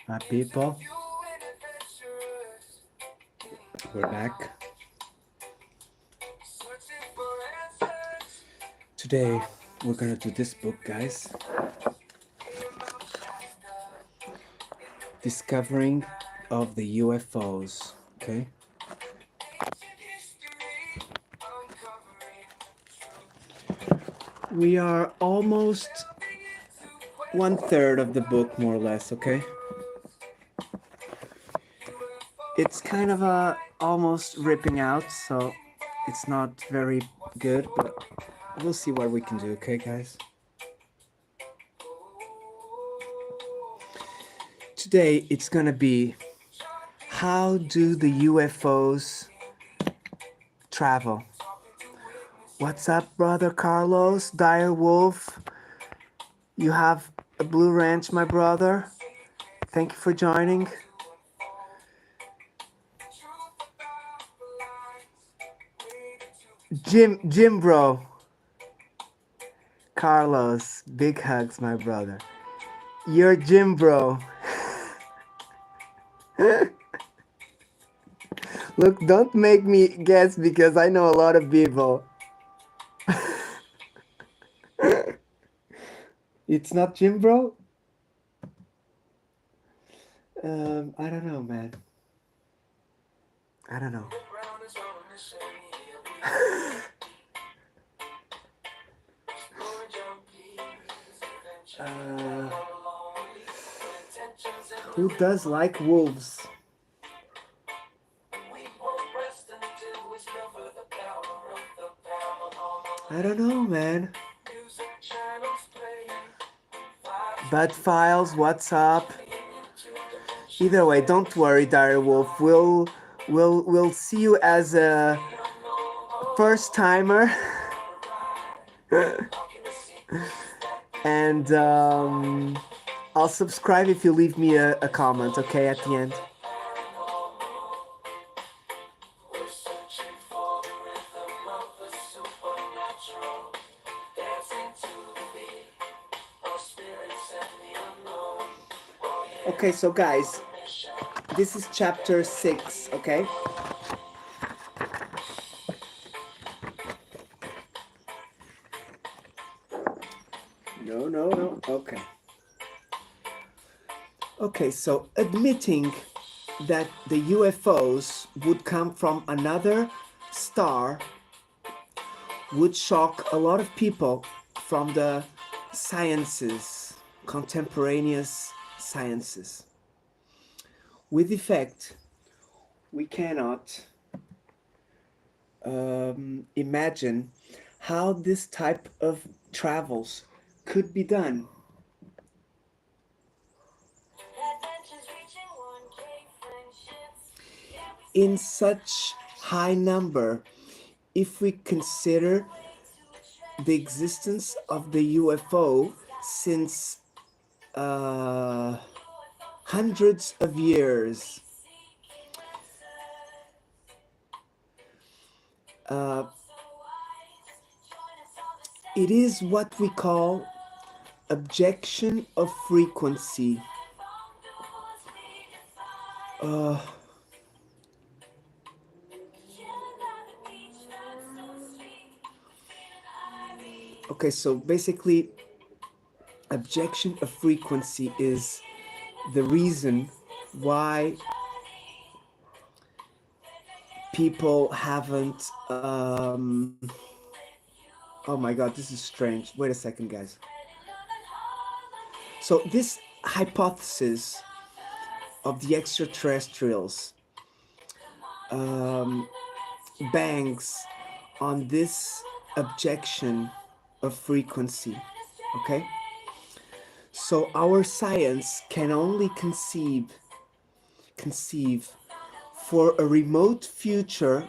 My people, we're back. Today, we're gonna do this book, guys. Discovering of the UFOs, okay? We are almost 1/3 of the book, more or less, okay? It's kind of almost ripping out, so it's not very good, but we'll see what we can do, okay, guys? Today, it's gonna be how do the UFOs travel? What's up, brother Carlos? Dire Wolf. You have a blue ranch, my brother. Thank you for joining. Jim bro. Carlos, big hugs, my brother. You're Jim bro. Look, don't make me guess because I know a lot of people. It's not Jim bro? I don't know, man. I don't know. Who does like wolves? I don't know, man. Bad Files, what's up? Either way, don't worry, Dire Wolf. We'll see you as a first timer. And I'll subscribe if you leave me a comment, okay, at the end. Okay, so guys, this is chapter 6, okay? No, okay. Okay, so admitting that the UFOs would come from another star would shock a lot of people from the sciences, contemporaneous sciences. With effect, we cannot imagine how this type of travels could be done. In such high number, if we consider the existence of the UFO since hundreds of years. It is what we call objection of frequency. Okay, so basically, objection of frequency is the reason why people haven't oh my god, this is strange. Wait a second, guys. So this hypothesis of the extraterrestrials bangs on this objection of frequency, okay? So our science can only conceive for a remote future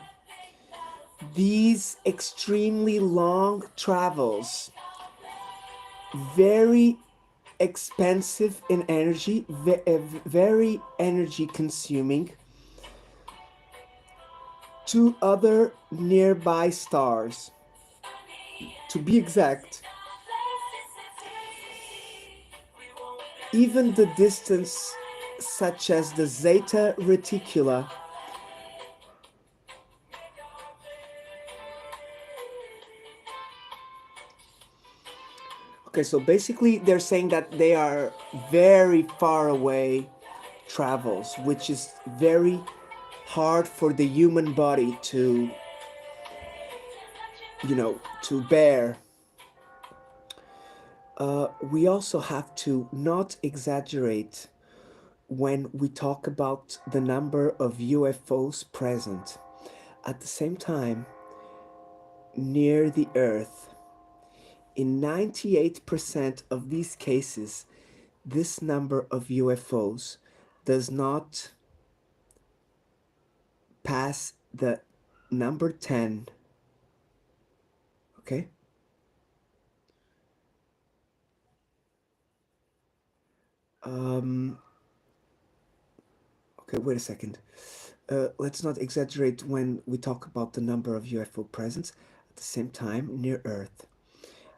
these extremely long travels, very expensive in energy, very energy consuming, to other nearby stars. To be exact, even the distance such as the zeta reticula okay, so basically they're saying that they are very far away travels, which is very hard for the human body to, to bear. We also have to not exaggerate when we talk about the number of UFOs present at the same time near the Earth. In 98% of these cases, this number of UFOs does not pass the number 10. Okay? Okay, wait a second. Let's not exaggerate when we talk about the number of UFO presence at the same time near Earth.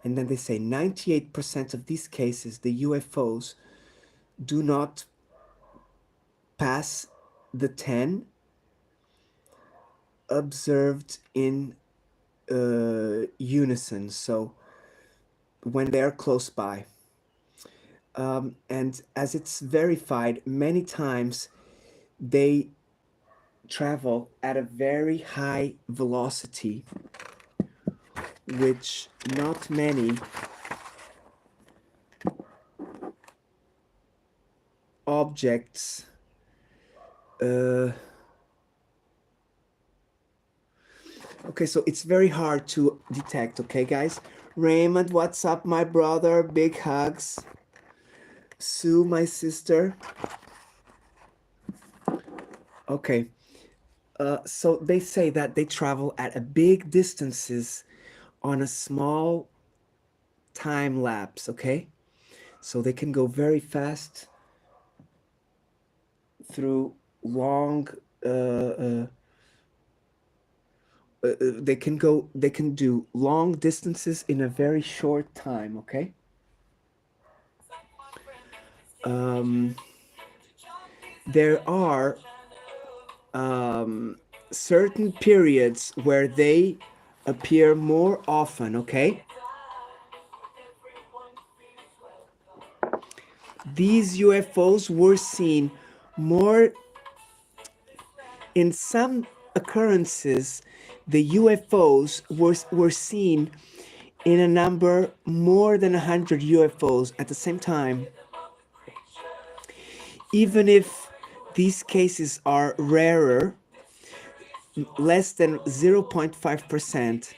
And then they say 98% of these cases, the UFOs do not pass the 10 observed in unison. So when they're close by. And as it's verified, many times they travel at a very high velocity, which not many objects okay, so it's very hard to detect, okay, guys? Raymond, what's up, my brother? Big hugs. Sue, my sister. Okay. So they say that they travel at a big distances on a small time lapse, okay? So they can go very fast through long they can do long distances in a very short time, okay? There are certain periods where they appear more often, okay? These UFOs were seen more in some occurrences. The UFOs were seen in a number more than 100 UFOs at the same time. Even if these cases are rarer, less than 0.5%,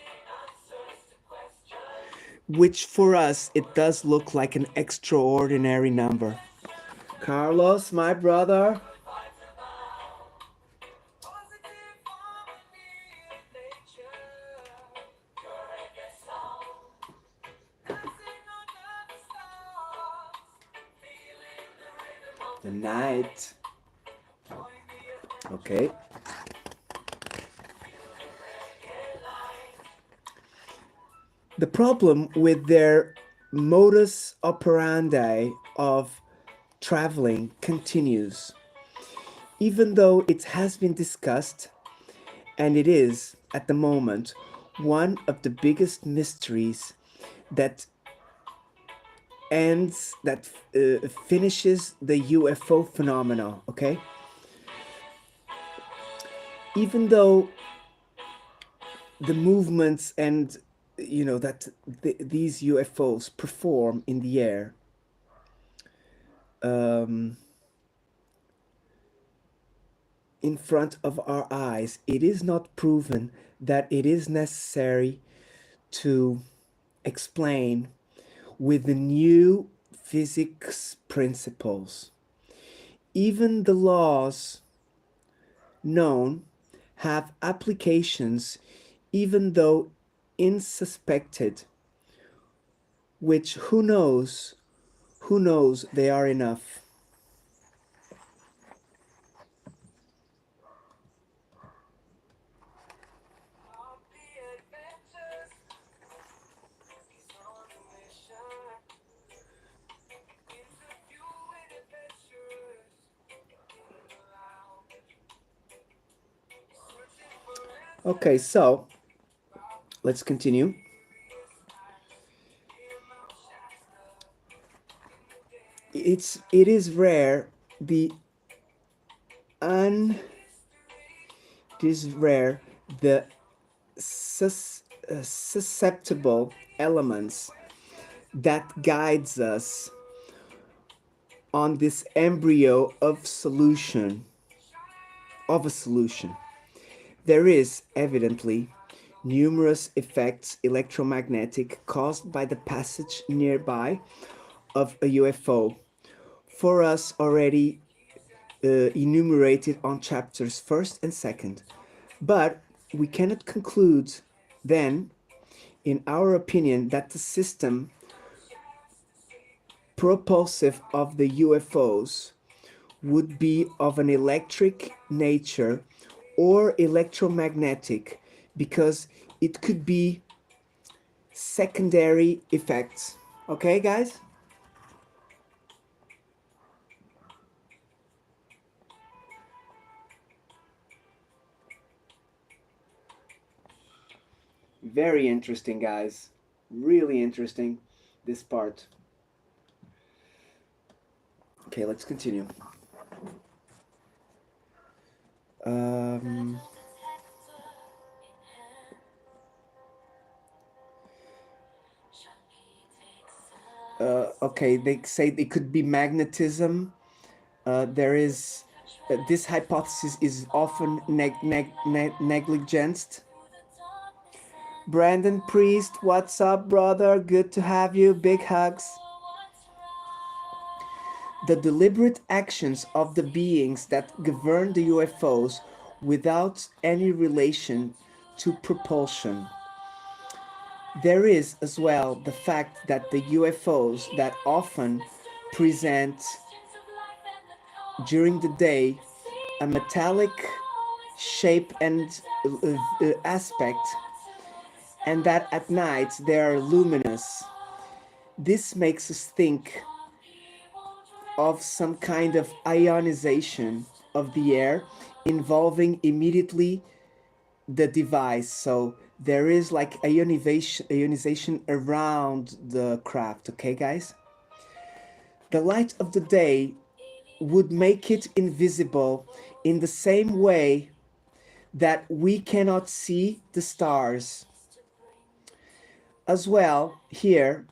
which for us, it does look like an extraordinary number. Carlos, my brother. The night. Okay. The problem with their modus operandi of traveling continues. Even though it has been discussed, and it is, at the moment, one of the biggest mysteries that finishes the UFO phenomena, okay? Even though the movements and that these UFOs perform in the air, in front of our eyes, it is not proven that it is necessary to explain with the new physics principles. Even the laws known have applications, even though unsuspected, which who knows they are enough. Okay, so let's continue. It is rare the un it is rare the susceptible elements that guides us on this embryo of a solution. There is evidently numerous effects electromagnetic caused by the passage nearby of a UFO, for us already enumerated on chapters 1st and 2nd. But we cannot conclude then, in our opinion, that the system propulsive of the UFOs would be of an electric nature or electromagnetic, because it could be secondary effects. Okay, guys? Very interesting, guys. Really interesting, this part. Okay, let's continue. Um, okay, they say it could be magnetism. There is this hypothesis is often negligenced. Brandon Priest, what's up, brother? Good to have you. Big hugs. The deliberate actions of the beings that govern the UFOs without any relation to propulsion. There is as well the fact that the UFOs that often present during the day a metallic shape and aspect, and that at night they are luminous. This makes us think of some kind of ionization of the air involving immediately the device. So there is like ionization around the craft. Okay, guys? The light of the day would make it invisible in the same way that we cannot see the stars. As well, here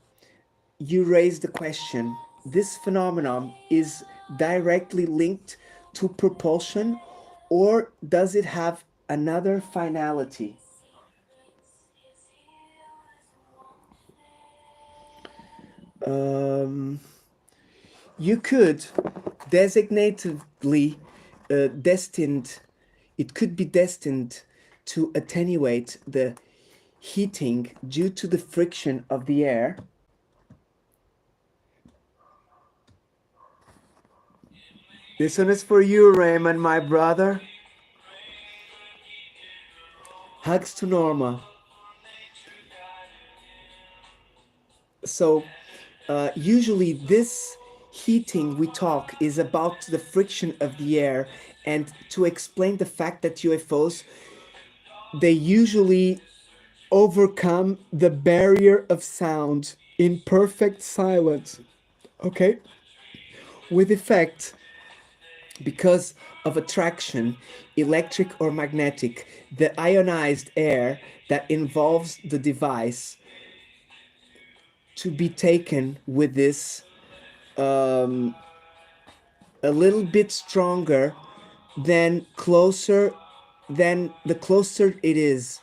you raise the question, this phenomenon is directly linked to propulsion, or does it have another finality? You could designatively destined, it could be destined to attenuate the heating due to the friction of the air. This one is for you, Raymond, my brother. Hugs to Norma. So, usually this heating we talk is about the friction of the air, and to explain the fact that UFOs, they usually overcome the barrier of sound in perfect silence. Okay? With effect, because of attraction, electric or magnetic, the ionized air that involves the device to be taken with this a little bit stronger than the closer it is.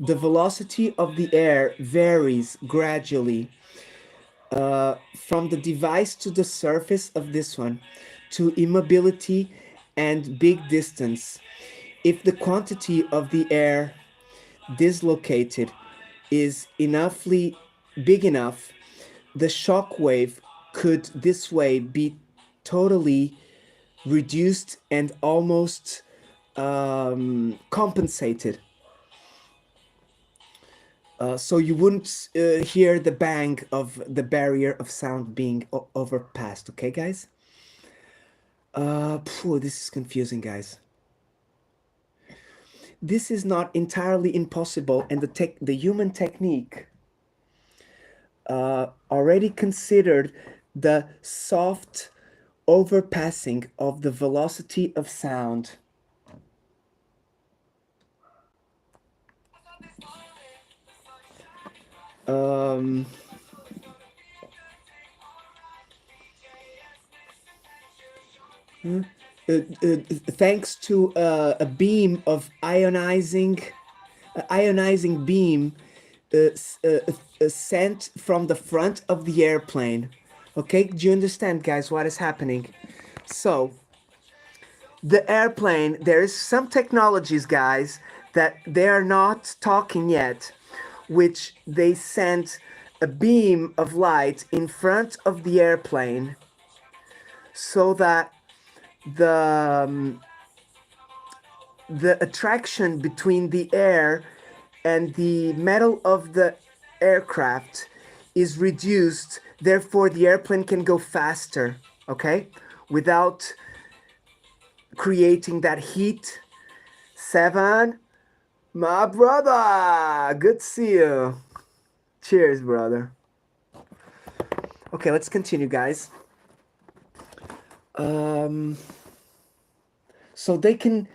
The velocity of the air varies gradually from the device to the surface of this one, to immobility and big distance. If the quantity of the air dislocated is enoughly big enough, the shock wave could this way be totally reduced and almost compensated. So you wouldn't hear the bang of the barrier of sound being overpassed. Okay, guys? This is confusing, guys. this is not entirely impossible, and the human technique already considered the soft overpassing of the velocity of sound. Um, Thanks to a beam of ionizing beam sent from the front of the airplane. Okay, do you understand, guys, what is happening? So, the airplane, there is some technologies, guys, that they are not talking yet, which they sent a beam of light in front of the airplane so that the the attraction between the air and the metal of the aircraft is reduced, therefore the airplane can go faster, okay, without creating that heat. Seven, my brother, good to see you. Cheers, brother. Okay, let's continue, guys. So they can,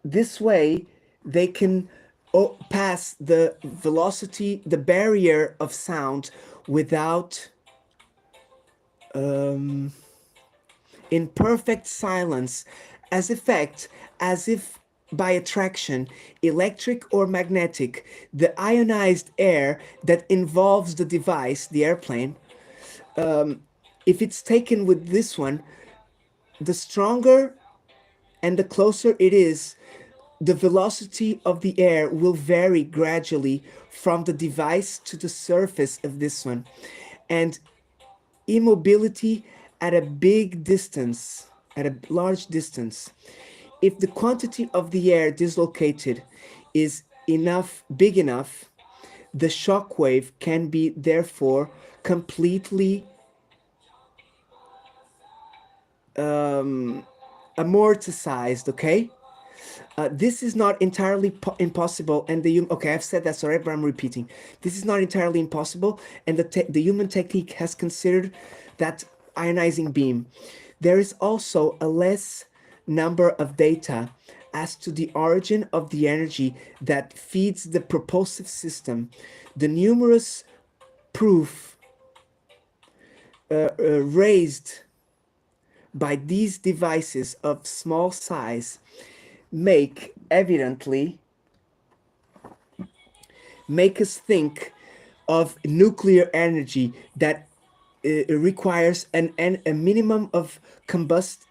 this way, they can pass the velocity, the barrier of sound without, in perfect silence, as if by attraction, electric or magnetic, the ionized air that involves the device, the airplane, if it's taken with this one, the stronger and the closer it is, the velocity of the air will vary gradually from the device to the surface of this one. And immobility at a big distance, at a large distance. If the quantity of the air dislocated is big enough, the shock wave can be therefore completely amortized, okay? This is not entirely impossible, and okay, I've said that, sorry, but I'm repeating. This is not entirely impossible, and the human technique has considered that ionizing beam. There is also a less number of data as to the origin of the energy that feeds the propulsive system. The numerous proof raised by these devices of small size make us think of nuclear energy that requires a minimum of combustion,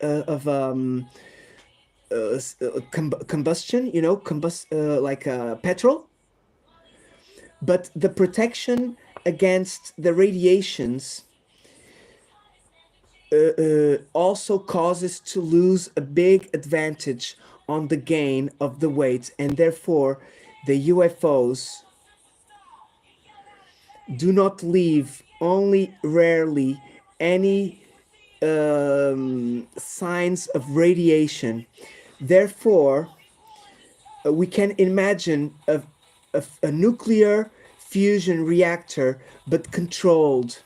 like petrol, but the protection against the radiations also causes to lose a big advantage on the gain of the weight, and therefore the UFOs do not leave only rarely any signs of radiation. Therefore, we can imagine a nuclear fusion reactor, but controlled.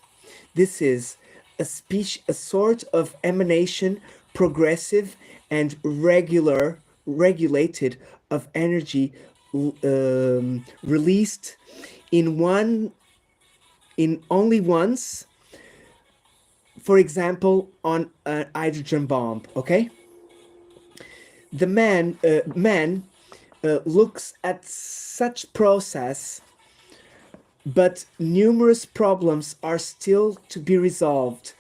This is a sort of emanation, progressive and regulated of energy released in only once, for example, on a hydrogen bomb, okay? The man looks at such process, but numerous problems are still to be resolved.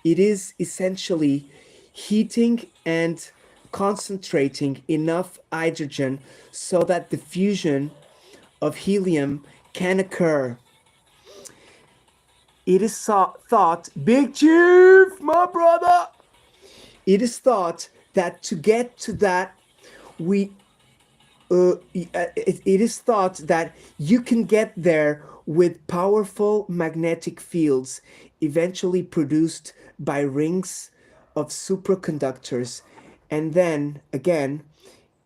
It is essentially heating and concentrating enough hydrogen so that the fusion of helium can occur. It is thought, Big Chief, my brother, it is thought that to get to that, it is thought that you can get there with powerful magnetic fields eventually produced by rings of superconductors, and then again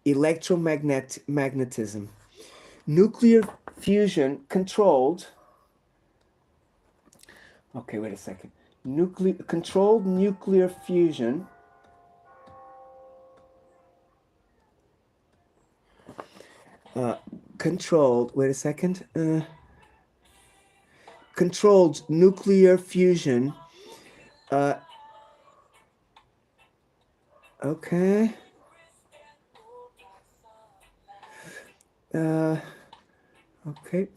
Magnetism. Nuclear fusion controlled. Okay, wait a second. Controlled nuclear fusion controlled. Wait a second. Controlled nuclear fusion. Okay. Okay.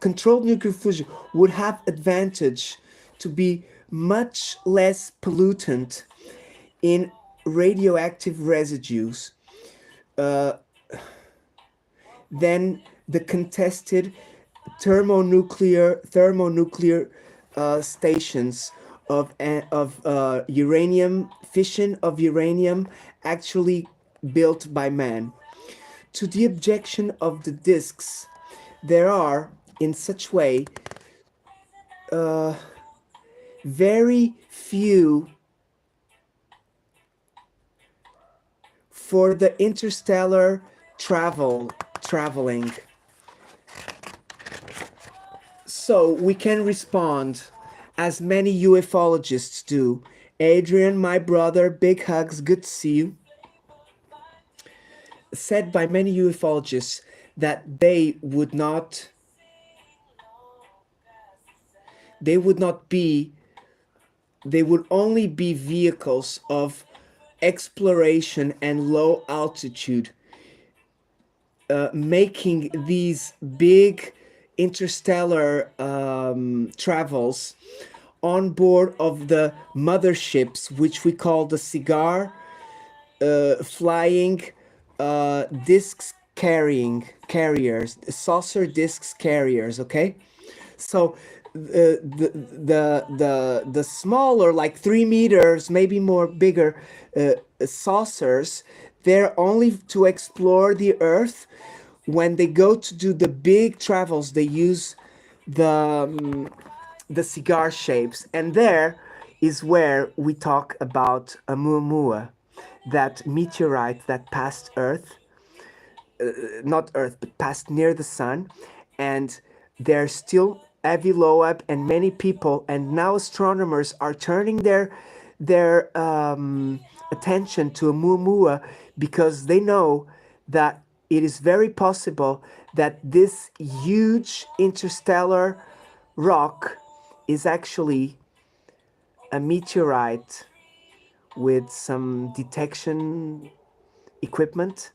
Controlled nuclear fusion would have advantage to be much less pollutant in radioactive residues than the contested thermonuclear stations of uranium fission of uranium actually built by man. To the objection of the disks, there are in such way very few for the interstellar traveling. So we can respond as many ufologists do. Adrian, my brother, big hugs, good to see you. Said by many ufologists that they would not be, they would only be vehicles of exploration and low altitude, making these big interstellar travels on board of the motherships, which we call the cigar flying discs carriers, saucer discs carriers. Okay, so the smaller, like 3 meters, maybe more bigger saucers, they're only to explore the Earth. When they go to do the big travels, they use the cigar shapes, and there is where we talk about Oumuamua, that meteorite that passed Earth, not Earth, but passed near the sun, and there's still Avi Loeb and many people, and now astronomers are turning their attention to Oumuamua because they know that it is very possible that this huge interstellar rock is actually a meteorite with some detection equipment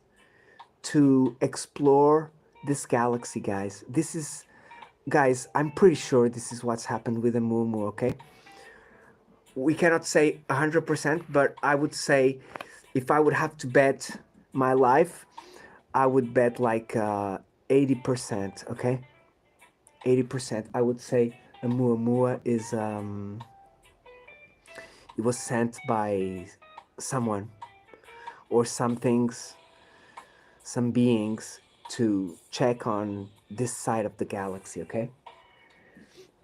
to explore this galaxy, guys. Guys, I'm pretty sure this is what's happened with the Oumuamua, okay? We cannot say 100%, but I would say if I would have to bet my life, I would bet like 80%, okay? 80%. I would say Oumuamua is it was sent by someone or some things, some beings, to check on this side of the galaxy, okay?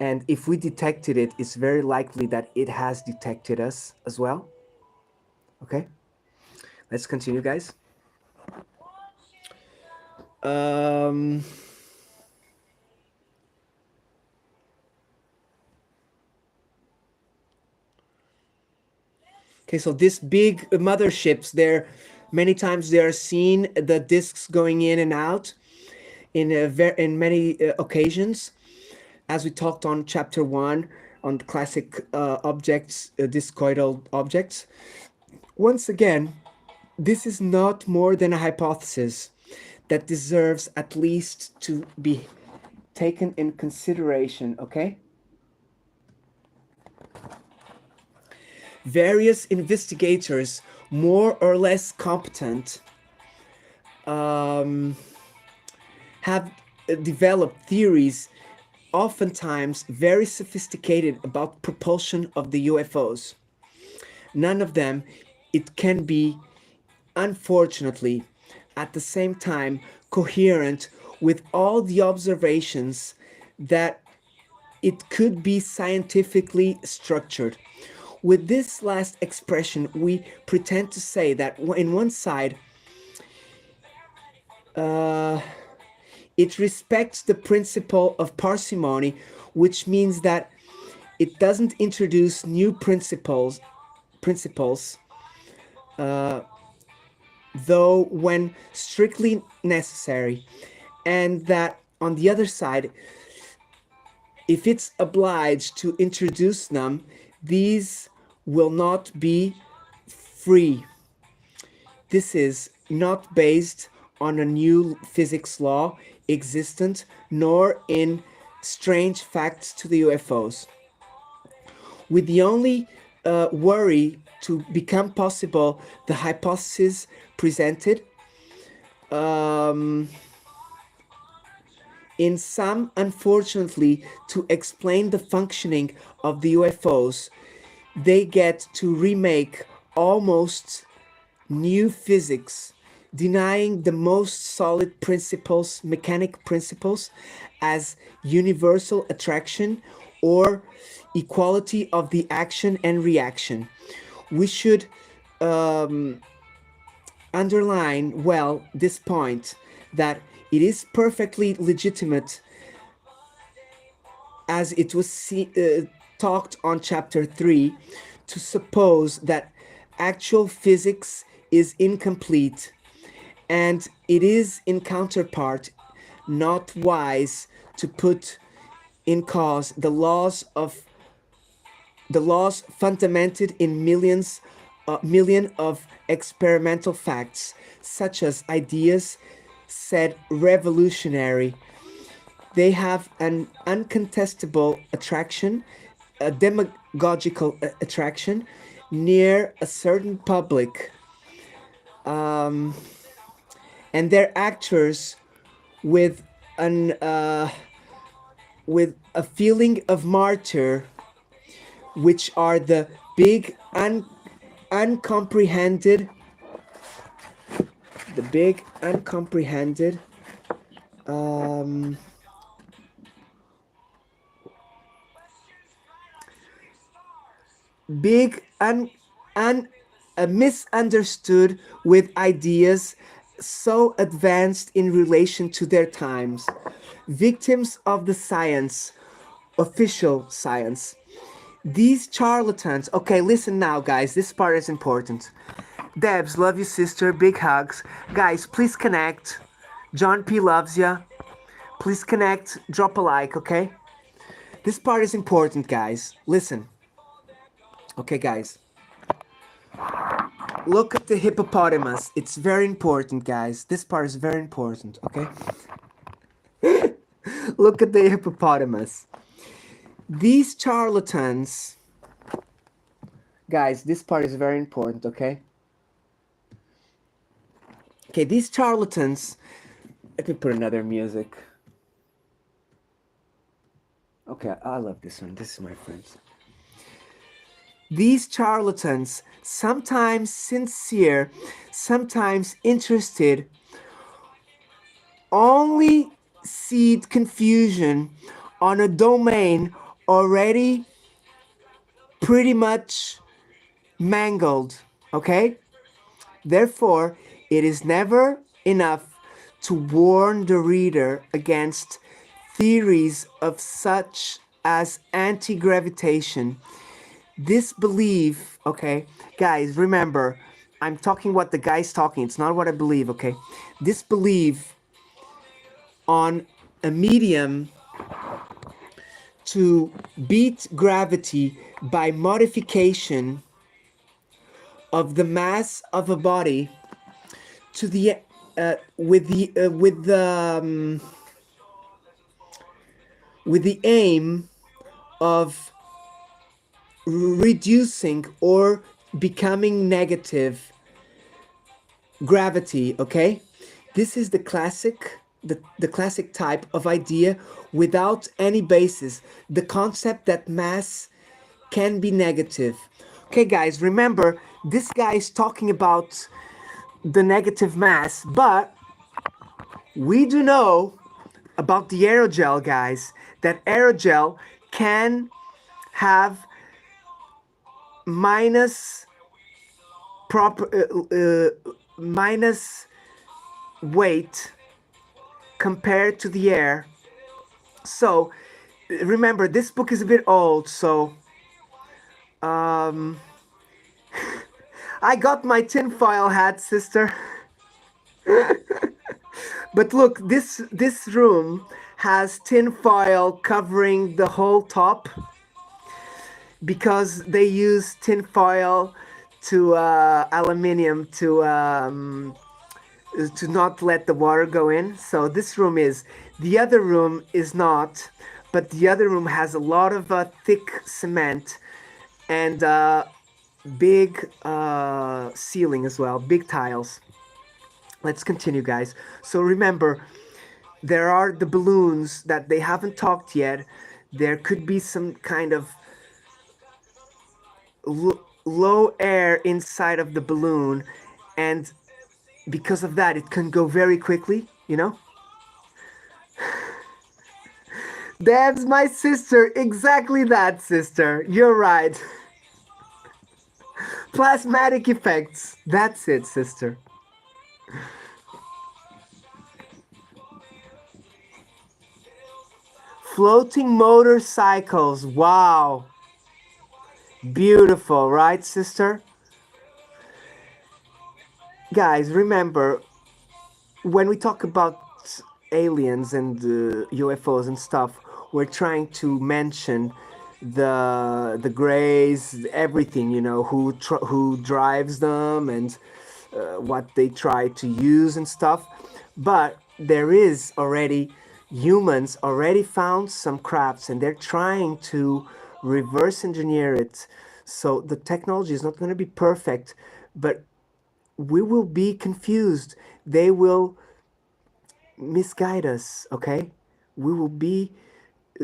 And if we detected it, it's very likely that it has detected us as well. Okay? Let's continue, guys. Okay, so this big motherships, many times they are seen, the discs going in and out in many occasions, as we talked on chapter 1 on the classic objects, discoidal objects. Once again, this is not more than a hypothesis that deserves at least to be taken in consideration, okay? Various investigators, more or less competent, have developed theories, oftentimes very sophisticated, about propulsion of the UFOs. None of them, it can be, unfortunately, at the same time, coherent with all the observations that it could be scientifically structured. with this last expression, we pretend to say that in one side, it respects the principle of parsimony, which means that it doesn't introduce new principles, though when strictly necessary, and that on the other side, if it's obliged to introduce them, these will not be free. This is not based on a new physics law existent, nor in strange facts to the UFOs. With the only worry to become possible, the hypothesis presented, in some, unfortunately, to explain the functioning of the UFOs, they get to remake almost new physics, denying the most solid principles, mechanic principles, as universal attraction or equality of the action and reaction. We should underline well this point, that it is perfectly legitimate, as it was talked on chapter 3, to suppose that actual physics is incomplete, and it is in counterpart not wise to put in cause the laws fundamented in million of experimental facts, such as ideas said revolutionary. They have an uncontestable attraction, a demagogical attraction near a certain public, and they're actors with with a feeling of martyr, which are the big uncomprehended, big misunderstood, with ideas so advanced in relation to their times, victims of the science, official science. These charlatans, okay, listen now, guys, this part is important. Debs, love you, sister, big hugs. Guys, please connect. John P loves ya. Please connect, drop a like, okay? This part is important, guys. Listen. Okay, guys. Look at the hippopotamus. It's very important, guys. This part is very important, okay? Look at the hippopotamus. These charlatans, guys, this part is very important, okay? Okay, these charlatans, let me put another music. Okay, I love this one. This is my friends. These charlatans, sometimes sincere, sometimes interested, only seed confusion on a domain already pretty much mangled, okay? Therefore, it is never enough to warn the reader against theories of such as anti-gravitation. This belief, okay, guys, remember, I'm talking what the guy's talking, it's not what I believe, okay? This belief on a medium to beat gravity by modification of the mass of a body to the with the aim of reducing or becoming negative gravity, okay? This is the classic type of idea without any basis, the concept that mass can be negative. Okay, guys, remember, this guy is talking about the negative mass, but we do know about the aerogel, guys, that aerogel can have minus proper minus weight compared to the air. So remember, this book is a bit old, so um, I got my tinfoil hat, sister. But look, this room has tinfoil covering the whole top because they use tinfoil to aluminium to not let the water go in. So this room is. The other room is not, but the other room has a lot of thick cement and big ceiling as well, big tiles. Let's continue, guys. So remember, there are the balloons that they haven't talked yet. There could be some kind of low air inside of the balloon, and because of that, it can go very quickly, you know? That's my sister. Exactly that, sister. You're right. Plasmatic effects. That's it, sister. Floating motorcycles. Wow. Beautiful, right, sister? Guys, remember, when we talk about aliens and UFOs and stuff, we're trying to mention the grays, everything, you know, who drives them and what they try to use and stuff. But there is already humans already found some crafts and they're trying to reverse engineer it. So the technology is not going to be perfect, but we will be confused. They will misguide us, okay? We will be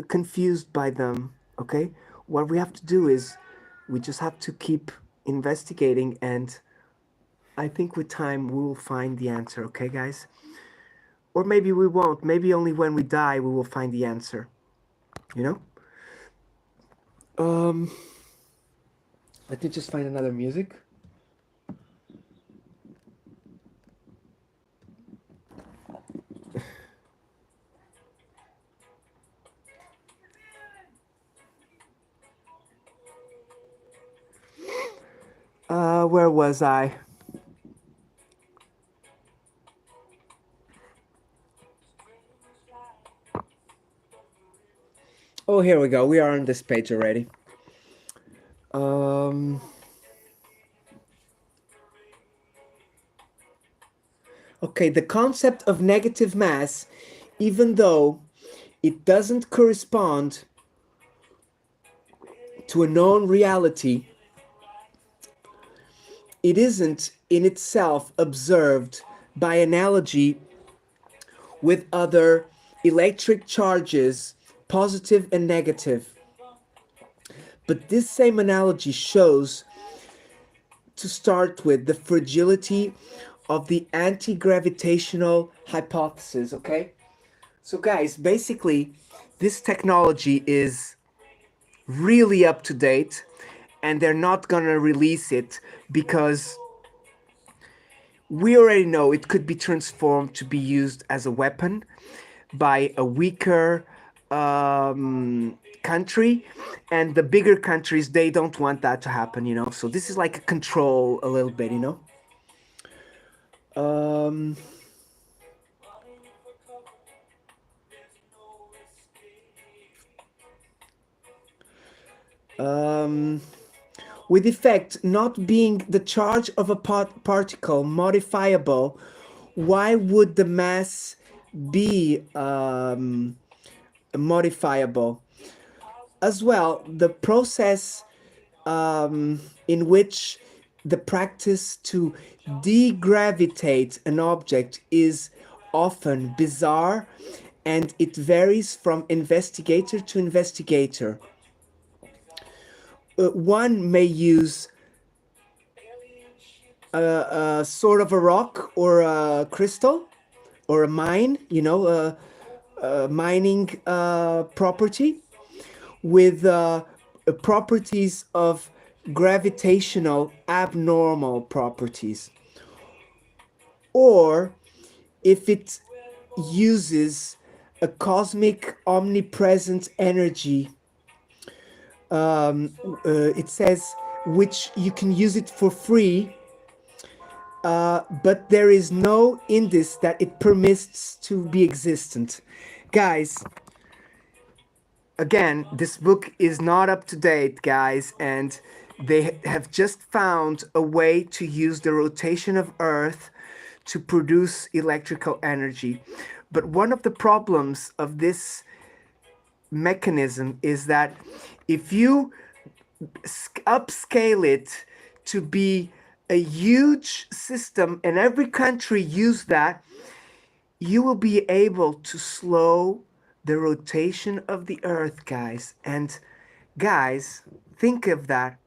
confused by them, okay? What we have to do is we just have to keep investigating, and I think with time we will find the answer, okay, guys? Or maybe we won't. Maybe only when we die we will find the answer, you know? Let me just find another music. Where was I? Oh, here we go. We are on this page already. Okay, the concept of negative mass, even though it doesn't correspond to a known reality, it isn't in itself observed by analogy with other electric charges, positive and negative. But this same analogy shows, to start with, the fragility of the anti-gravitational hypothesis, okay? So guys, basically, this technology is really up to date and they're not gonna release it because we already know it could be transformed to be used as a weapon by a weaker country, and the bigger countries, they don't want that to happen, you know. So this is like a control a little bit, you know. With effect not being the charge of a particle modifiable, why would the mass be modifiable? As well, the process in which the practice to degravitate an object is often bizarre, and it varies from investigator to investigator. One may use a sort of a rock or a crystal or a mine, you know, a mining property with properties of gravitational abnormal properties, or if it uses a cosmic omnipresent energy, it says, which you can use it for free, but there is no indice that it permits to be existent. Guys, again, this book is not up to date, guys, and they have just found a way to use the rotation of Earth to produce electrical energy. But one of the problems of this mechanism is that if you upscale it to be a huge system and every country use that, you will be able to slow the rotation of the earth, guys. And guys, think of that.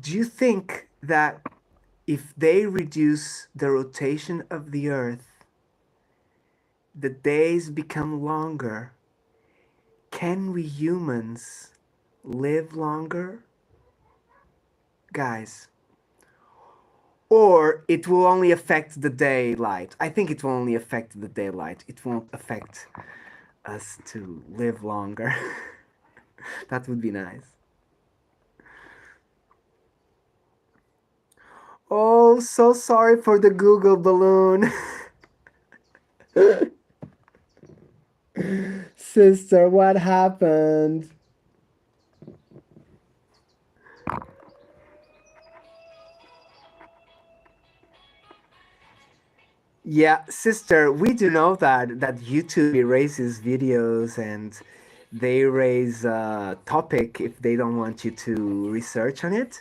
Do you think that if they reduce the rotation of the earth, the days become longer? Can we humans live longer? Guys, or it will only affect the daylight. I think it will only affect the daylight. It won't affect us to live longer. That would be nice. Oh, so sorry for the Google balloon. Sister, what happened? Yeah, sister, we do know that YouTube erases videos and they raise a topic if they don't want you to research on it.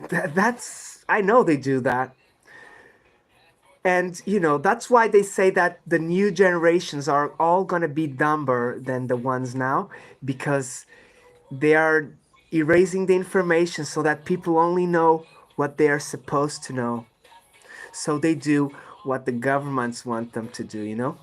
That's I know they do that. And that's why they say that the new generations are all going to be dumber than the ones now, because they are erasing the information so that people only know what they are supposed to know. So they do what the governments want them to do.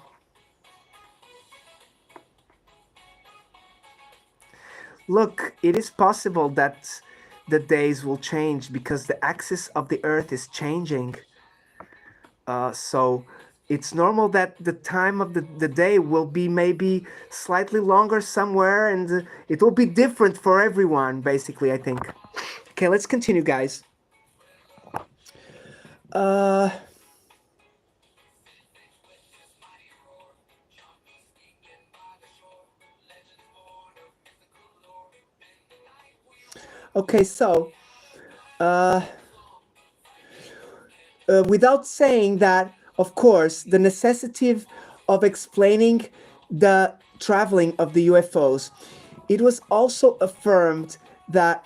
Look, it is possible that the days will change because the axis of the earth is changing. So it's normal that the time of the day will be maybe slightly longer somewhere, and it will be different for everyone, basically, I think. Okay, let's continue, guys. Uh, okay, so without saying that, of course, the necessity of explaining the traveling of the UFOs, it was also affirmed that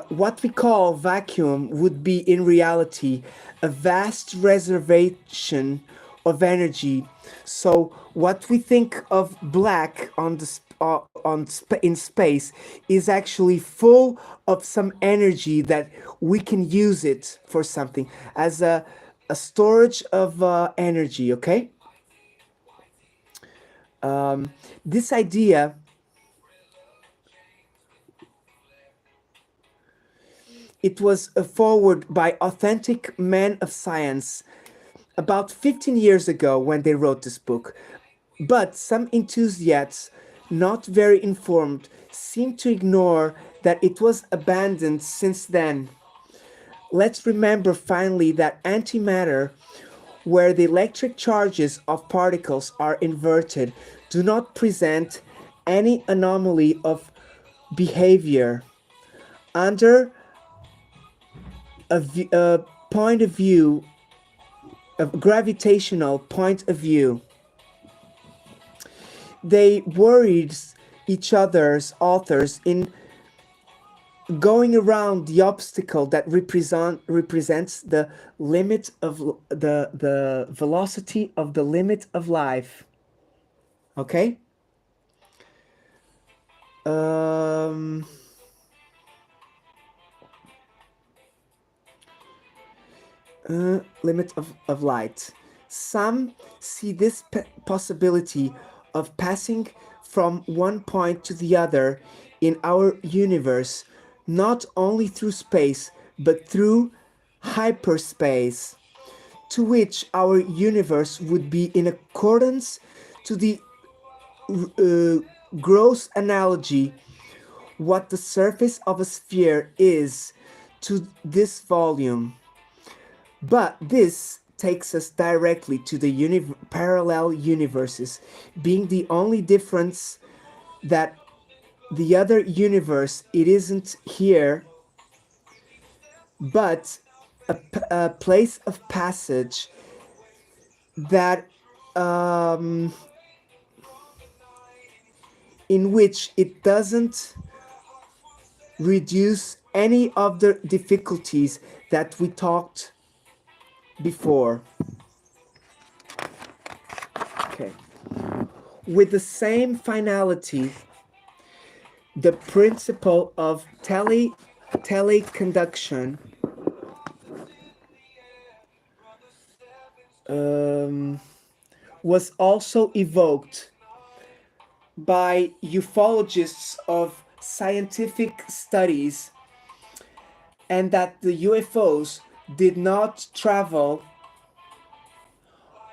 what we call vacuum would be in reality a vast reservation of energy. So what we think of black on the in space is actually full of some energy that we can use it for something as a storage of energy. Okay, this idea it was forwarded by authentic men of science about 15 years ago when they wrote this book. But some enthusiasts, not very informed, seem to ignore that it was abandoned since then. Let's remember finally that antimatter, where the electric charges of particles are inverted, do not present any anomaly of behavior. Under a point of view, a gravitational point of view, they worried each other's authors in going around the obstacle that represents the limit of the velocity of the limit of life. Okay. um Limit of light. Some see this possibility of passing from one point to the other in our universe, not only through space, but through hyperspace, to which our universe would be in accordance to the uh, gross analogy what the surface of a sphere is to this volume. But this takes us directly to the parallel universes, being the only difference that the other universe, it isn't here, but a place of passage that in which it doesn't reduce any of the difficulties that we talked before. Okay. With the same finality, the principle of teleconduction was also evoked by ufologists of scientific studies, and that the UFOs did not travel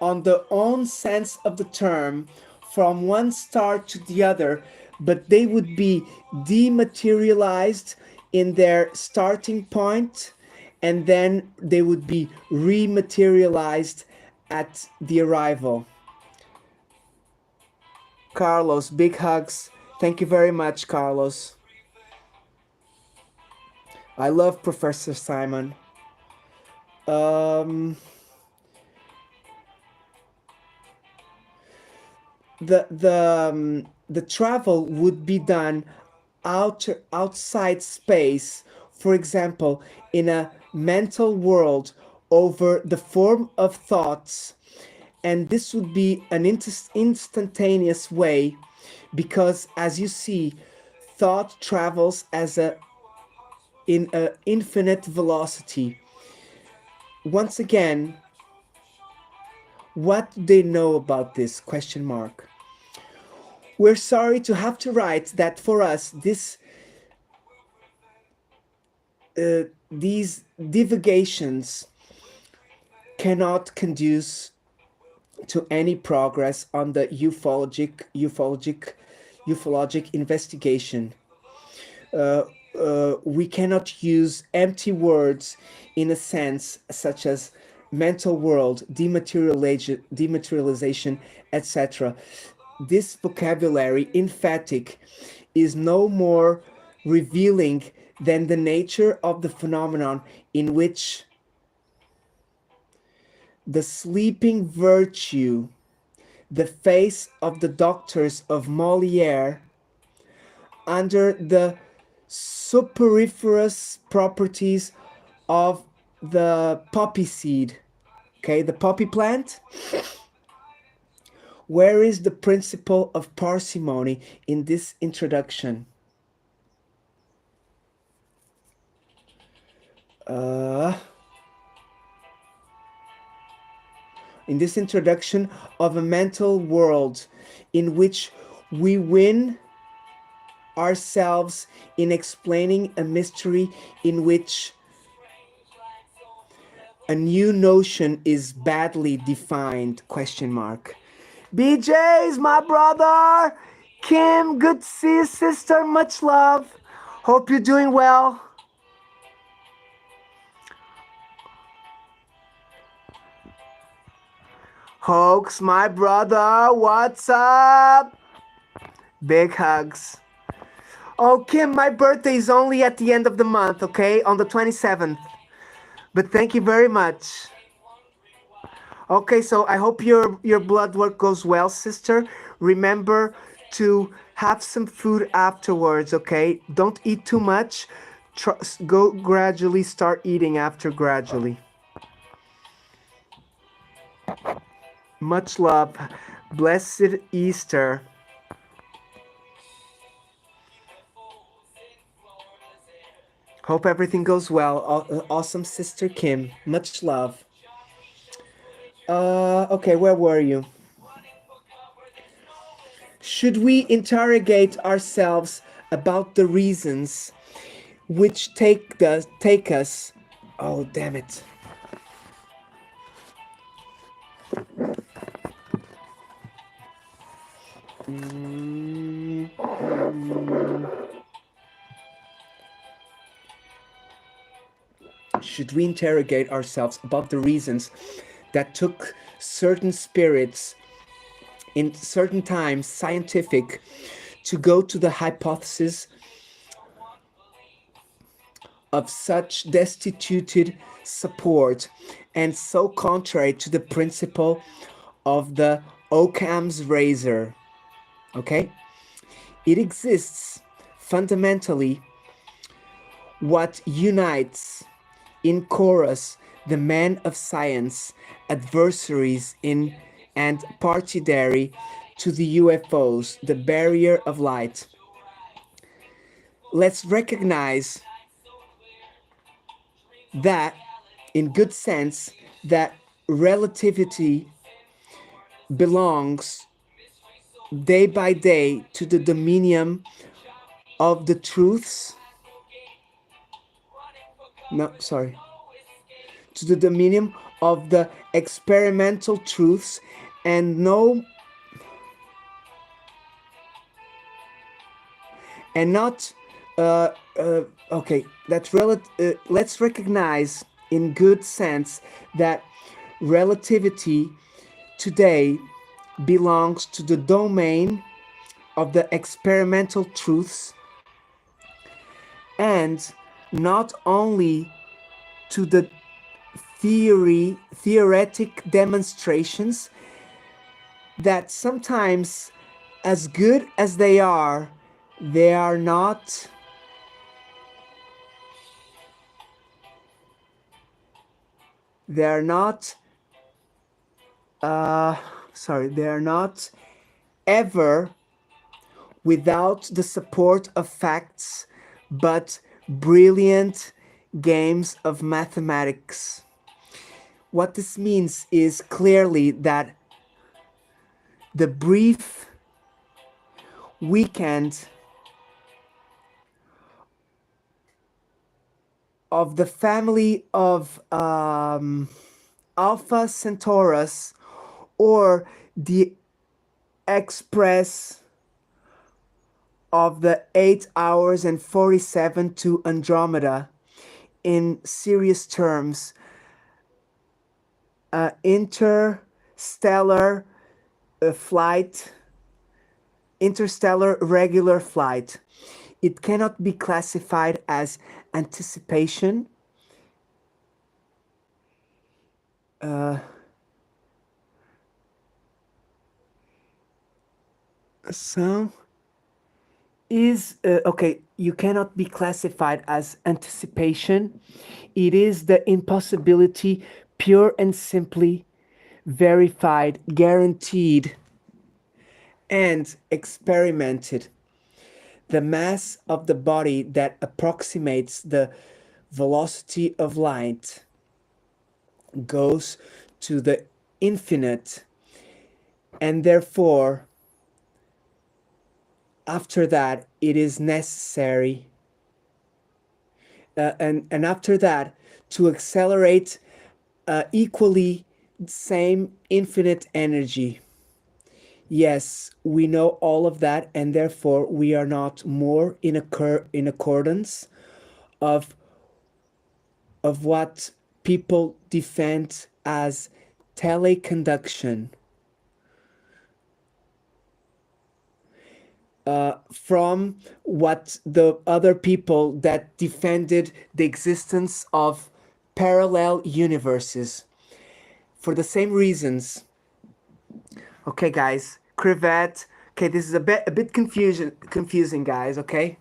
on the own sense of the term from one star to the other, but they would be dematerialized in their starting point, and then they would be rematerialized at the arrival. Carlos, big hugs. Thank you very much, Carlos. I love Professor Simon. The travel would be done outside space, for example, in a mental world over the form of thoughts, and this would be an instantaneous way, because as you see, thought travels as a in an infinite velocity. Once again, what do they know about this? Question mark. We're sorry to have to write that for us, these divagations cannot conduce to any progress on the ufologic investigation. We cannot use empty words in a sense such as mental world, dematerialization, etc. This vocabulary, emphatic, is no more revealing than the nature of the phenomenon in which the sleeping virtue, the face of the doctors of Molière, under the soporiferous properties of the poppy seed, okay, the poppy plant. Where is the principle of parsimony in this introduction? In this introduction of a mental world in which we win ourselves in explaining a mystery in which a new notion is badly defined, question mark. BJ's my brother. Kim, good to see you, sister. Much love. Hope you're doing well. Hoax, my brother. What's up? Big hugs. Oh, Kim, my birthday is only at the end of the month, okay? On the 27th. But thank you very much. Okay, so I hope your blood work goes well, sister. Remember to have some food afterwards, okay? Don't eat too much. Go gradually, start eating after gradually. Much love. Blessed Easter. Hope everything goes well. Awesome, Sister Kim. Much love. Okay, where were you? Should we interrogate ourselves about the reasons which take us. Oh, damn it. Should we interrogate ourselves about the reasons that took certain spirits in certain times, scientific, to go to the hypothesis of such destituted support and so contrary to the principle of the Occam's razor? Okay? It exists fundamentally what unites in chorus the men of science, adversaries in and partidary to the UFOs, the barrier of light. Let's recognize that, in good sense, that relativity belongs day by day to the dominion of the truths. No, sorry. To the dominion of the experimental truths and no and not okay, that's let's recognize in good sense that relativity today belongs to the domain of the experimental truths and not only to the theoretic demonstrations that sometimes, as good as they are not they're not ever without the support of facts, but brilliant games of mathematics. What this means is clearly that the brief weekend of the family of Alpha Centaurus, or the express of the 8 hours and 47 to Andromeda, in serious terms, interstellar regular flight. It cannot be classified as anticipation. Okay, you cannot be classified as anticipation. It is the impossibility, pure and simply verified, guaranteed, and experimented. The mass of the body that approximates the velocity of light goes to the infinite, and therefore after that it is necessary and after that to accelerate equally same infinite energy. Yes, we know all of that, and therefore we are not more in accordance of what people defend as teleconduction. From what the other people that defended the existence of parallel universes. For the same reasons. Okay, guys, Crevette. Okay, this is a bit confusing, guys. Okay,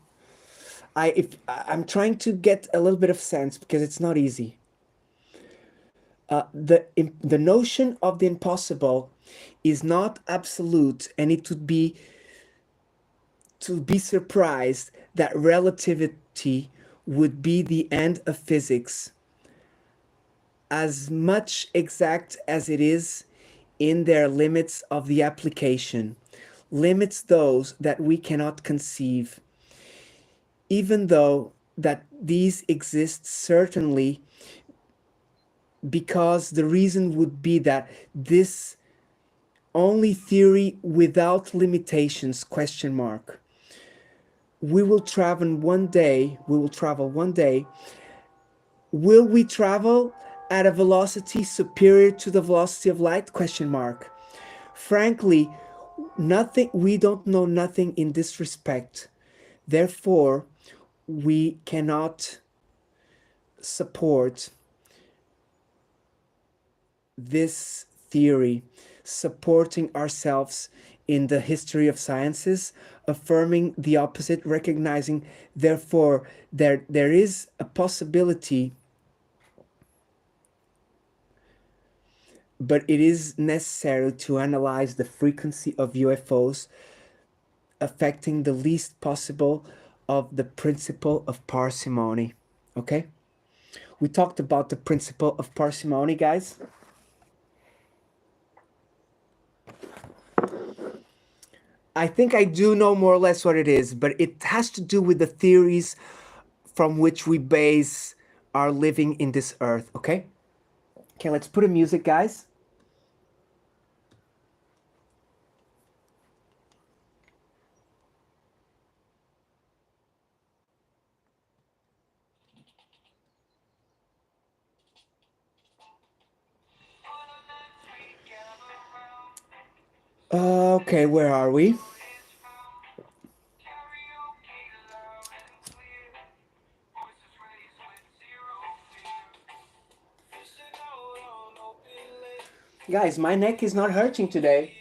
I'm trying to get a little bit of sense because it's not easy. The notion of the impossible is not absolute, and it would be to be surprised that relativity would be the end of physics, as much exact as it is in their limits of the application, limits those that we cannot conceive. even though that these exist certainly, because the reason would be that this only theory without limitations, question mark. We will travel one day. Will we travel at a velocity superior to the velocity of light, question mark. Frankly, nothing, we don't know nothing in this respect. Therefore, we cannot support this theory, supporting ourselves in the history of sciences, affirming the opposite, recognizing therefore there is a possibility, but it is necessary to analyze the frequency of UFOs affecting the least possible of the principle of parsimony. Okay? We talked about the principle of parsimony, guys. I think I do know more or less what it is, but it has to do with the theories from which we base our living in this earth, okay? Okay, let's put in music, guys. Okay, where are we? Guys, my neck is not hurting today.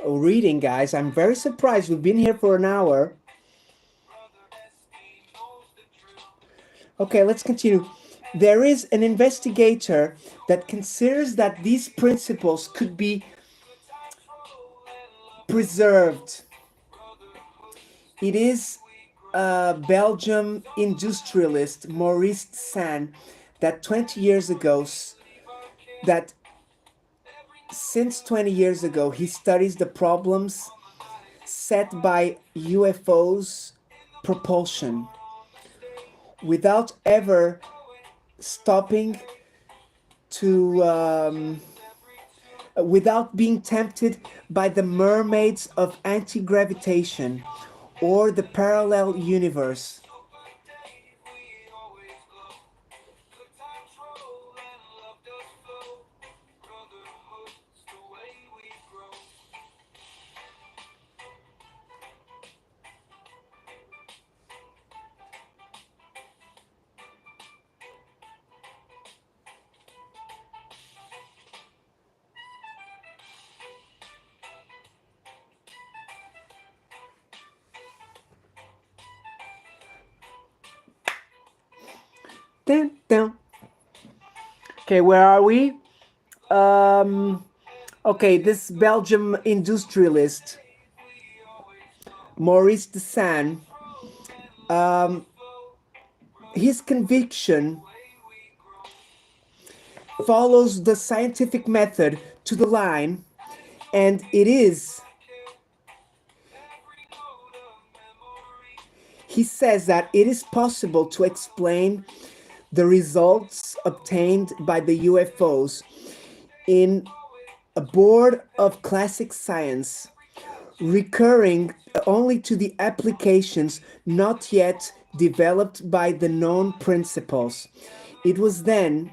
Oh, reading, guys. I'm very surprised. We've been here for an hour. Okay, let's continue. There is an investigator that considers that these principles could be preserved. It is a Belgium industrialist, Maurice San, that 20 years ago, that since 20 years ago, he studies the problems set by UFOs propulsion without ever stopping to without being tempted by the mermaids of anti-gravitation or the parallel universe. Dun, dun. Okay, where are we? Okay, this Belgium industrialist, Maurice de San, his conviction follows the scientific method to the line, and it is, he says that it is possible to explain the results obtained by the UFOs in a board of classic science, recurring only to the applications not yet developed by the known principles. It was then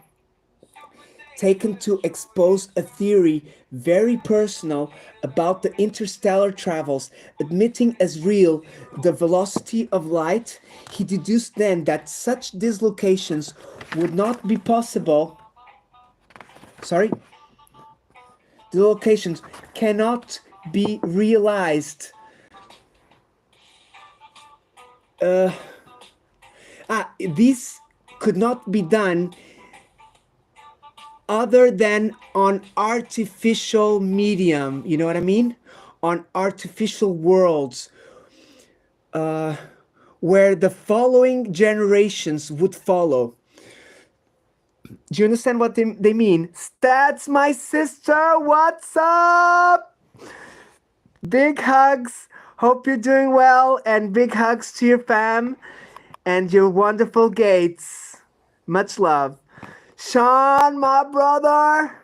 taken to expose a theory very personal about the interstellar travels, admitting as real the velocity of light. He deduced then that such dislocations would not be possible. Sorry? The locations cannot be realized. This could not be done other than on artificial medium, you know what I mean? On artificial worlds, where the following generations would follow. Do you understand what they mean? Stats, my sister, what's up? Big hugs. Hope you're doing well, and big hugs to your fam and your wonderful gates. Much love. Sean, my brother.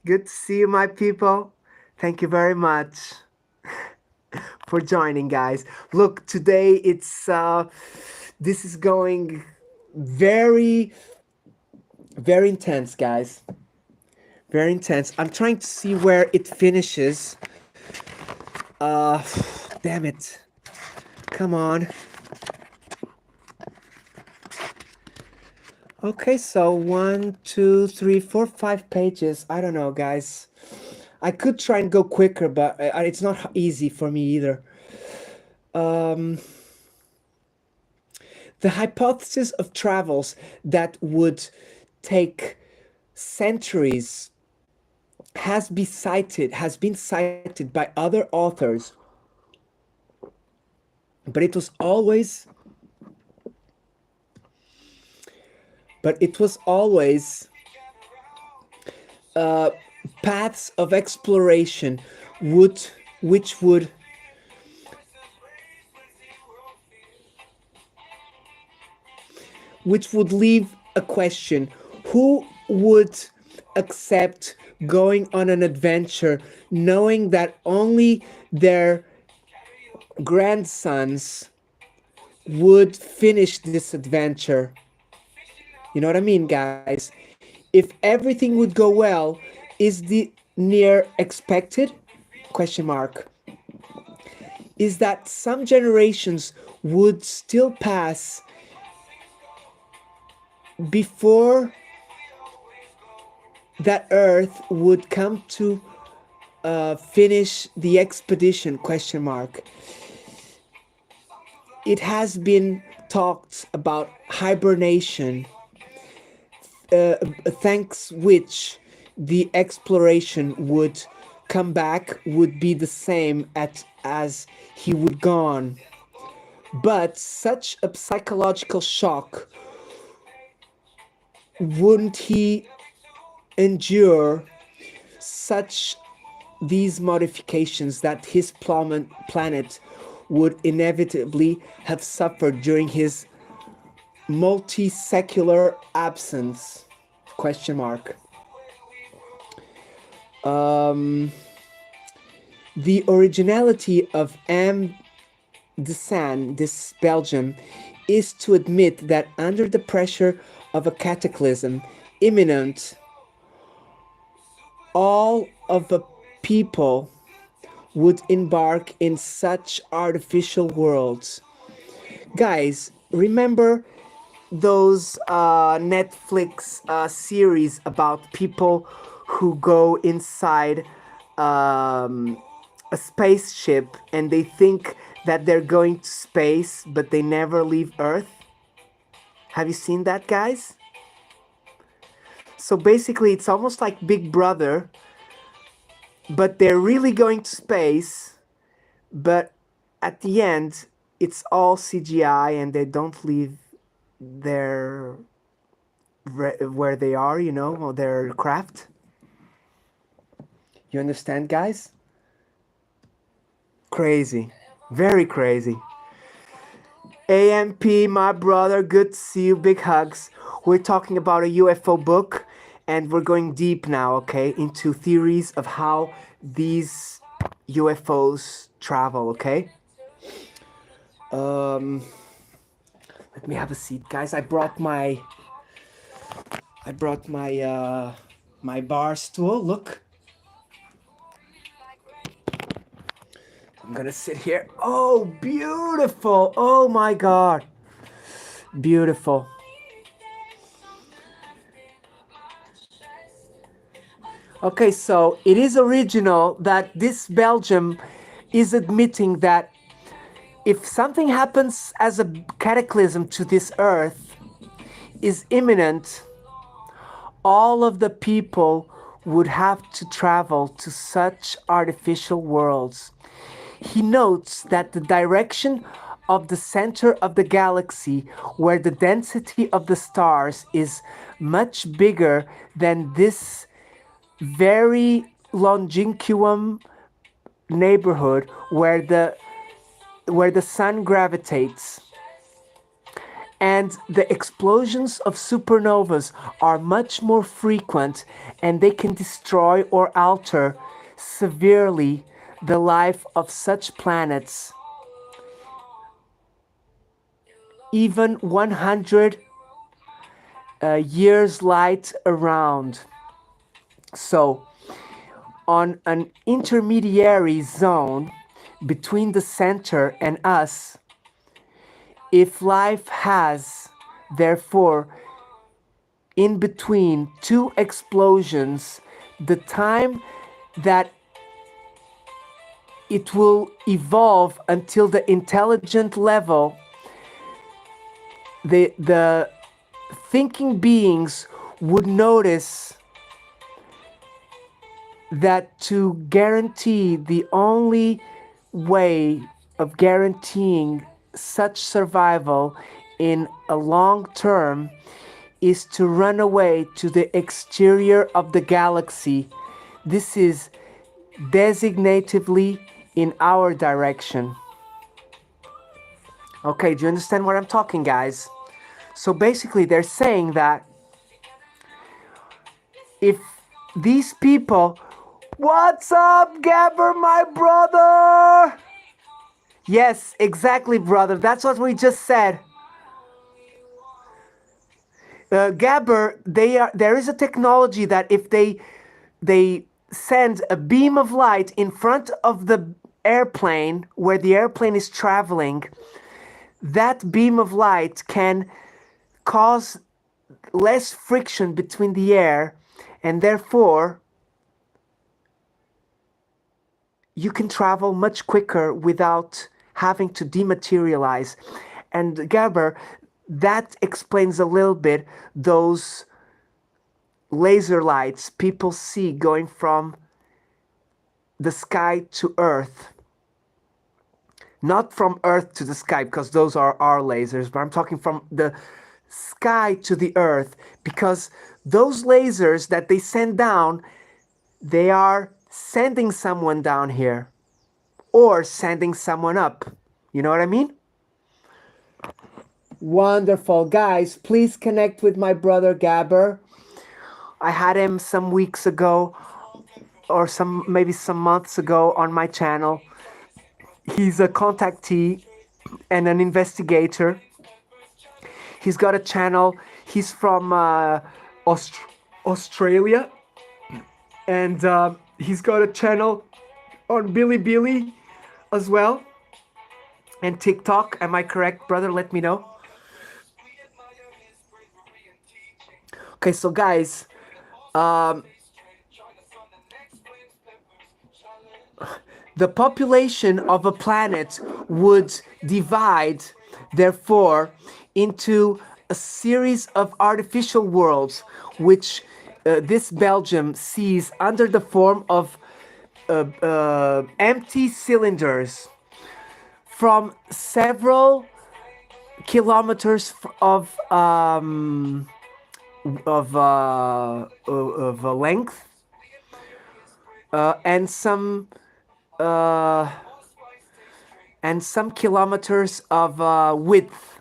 Good to see you, my people. Thank you very much for joining, guys. Look, today this is going very, very intense, guys. Very intense. I'm trying to see where it finishes. Uh, Damn it. Come on. Okay, so 1, 2, 3, 4, 5 pages. I don't know, guys. I could try and go quicker, but it's not easy for me either. Um, the hypothesis of travels that would take centuries has been cited by other authors, but it was always uh, paths of exploration would which would which would leave a question: who would accept going on an adventure knowing that only their grandsons would finish this adventure? You know what I mean, guys? If everything would go well, is the near expected? Question mark. Is that some generations would still pass before that Earth would come to finish the expedition? Question mark. It has been talked about hibernation, thanks which the exploration would come back would be the same as he would gone. But such a psychological shock, wouldn't he endure such these modifications that his planet would inevitably have suffered during his multi-secular absence? Question mark. The originality of M. de San, this Belgium, is to admit that under the pressure of a cataclysm imminent, all of the people would embark in such artificial worlds. Guys, remember those Netflix series about people who go inside a spaceship and they think that they're going to space, but they never leave Earth? Have you seen that, guys? So basically, it's almost like Big Brother, but they're really going to space, but at the end, it's all CGI and they don't leave their where they are, or their craft. You understand, guys? Crazy. Very crazy. AMP, my brother, good to see you. Big hugs. We're talking about a UFO book, and we're going deep now, okay, into theories of how these UFOs travel, okay? Let me have a seat, guys. I brought my my bar stool. Look. I'm gonna sit here. Oh, beautiful. Oh my God. Beautiful. Okay, so it is original that this Belgium is admitting that if something happens as a cataclysm to this earth is imminent, all of the people would have to travel to such artificial worlds. He notes that the direction of the center of the galaxy, where the density of the stars is much bigger than this very longínquo neighborhood where the sun gravitates. And the explosions of supernovas are much more frequent, and they can destroy or alter severely the life of such planets. Even 100 years light around. So, on an intermediary zone between the center and us, if life has, therefore, in between two explosions, the time that it will evolve until the intelligent level, the thinking beings would notice that to guarantee the only way of guaranteeing such survival in a long term is to run away to the exterior of the galaxy. This is designatively in our direction. Okay, do you understand what I'm talking, guys? So basically, they're saying that if these people, what's up, Gabber, my brother? Yes, exactly, brother. That's what we just said. Gabber, there is a technology that if they send a beam of light in front of the airplane where the airplane is traveling, that beam of light can cause less friction between the air, and therefore you can travel much quicker without having to dematerialize. And Gabber, that explains a little bit those laser lights people see going from the sky to Earth. Not from Earth to the sky, because those are our lasers, but I'm talking from the sky to the Earth, because those lasers that they send down, they are sending someone down here or sending someone up. You know what I mean? Wonderful. Guys, please connect with my brother Gabber. I had him some weeks ago or maybe some months ago on my channel. He's a contactee and an investigator. He's got a channel. He's from Australia, and he's got a channel on Bilibili as well, and TikTok. Am I correct, brother? Let me know. Okay, so guys, the population of a planet would divide, therefore, into a series of artificial worlds, which this Belgium sees under the form of empty cylinders from several kilometers of length, and some kilometers of width.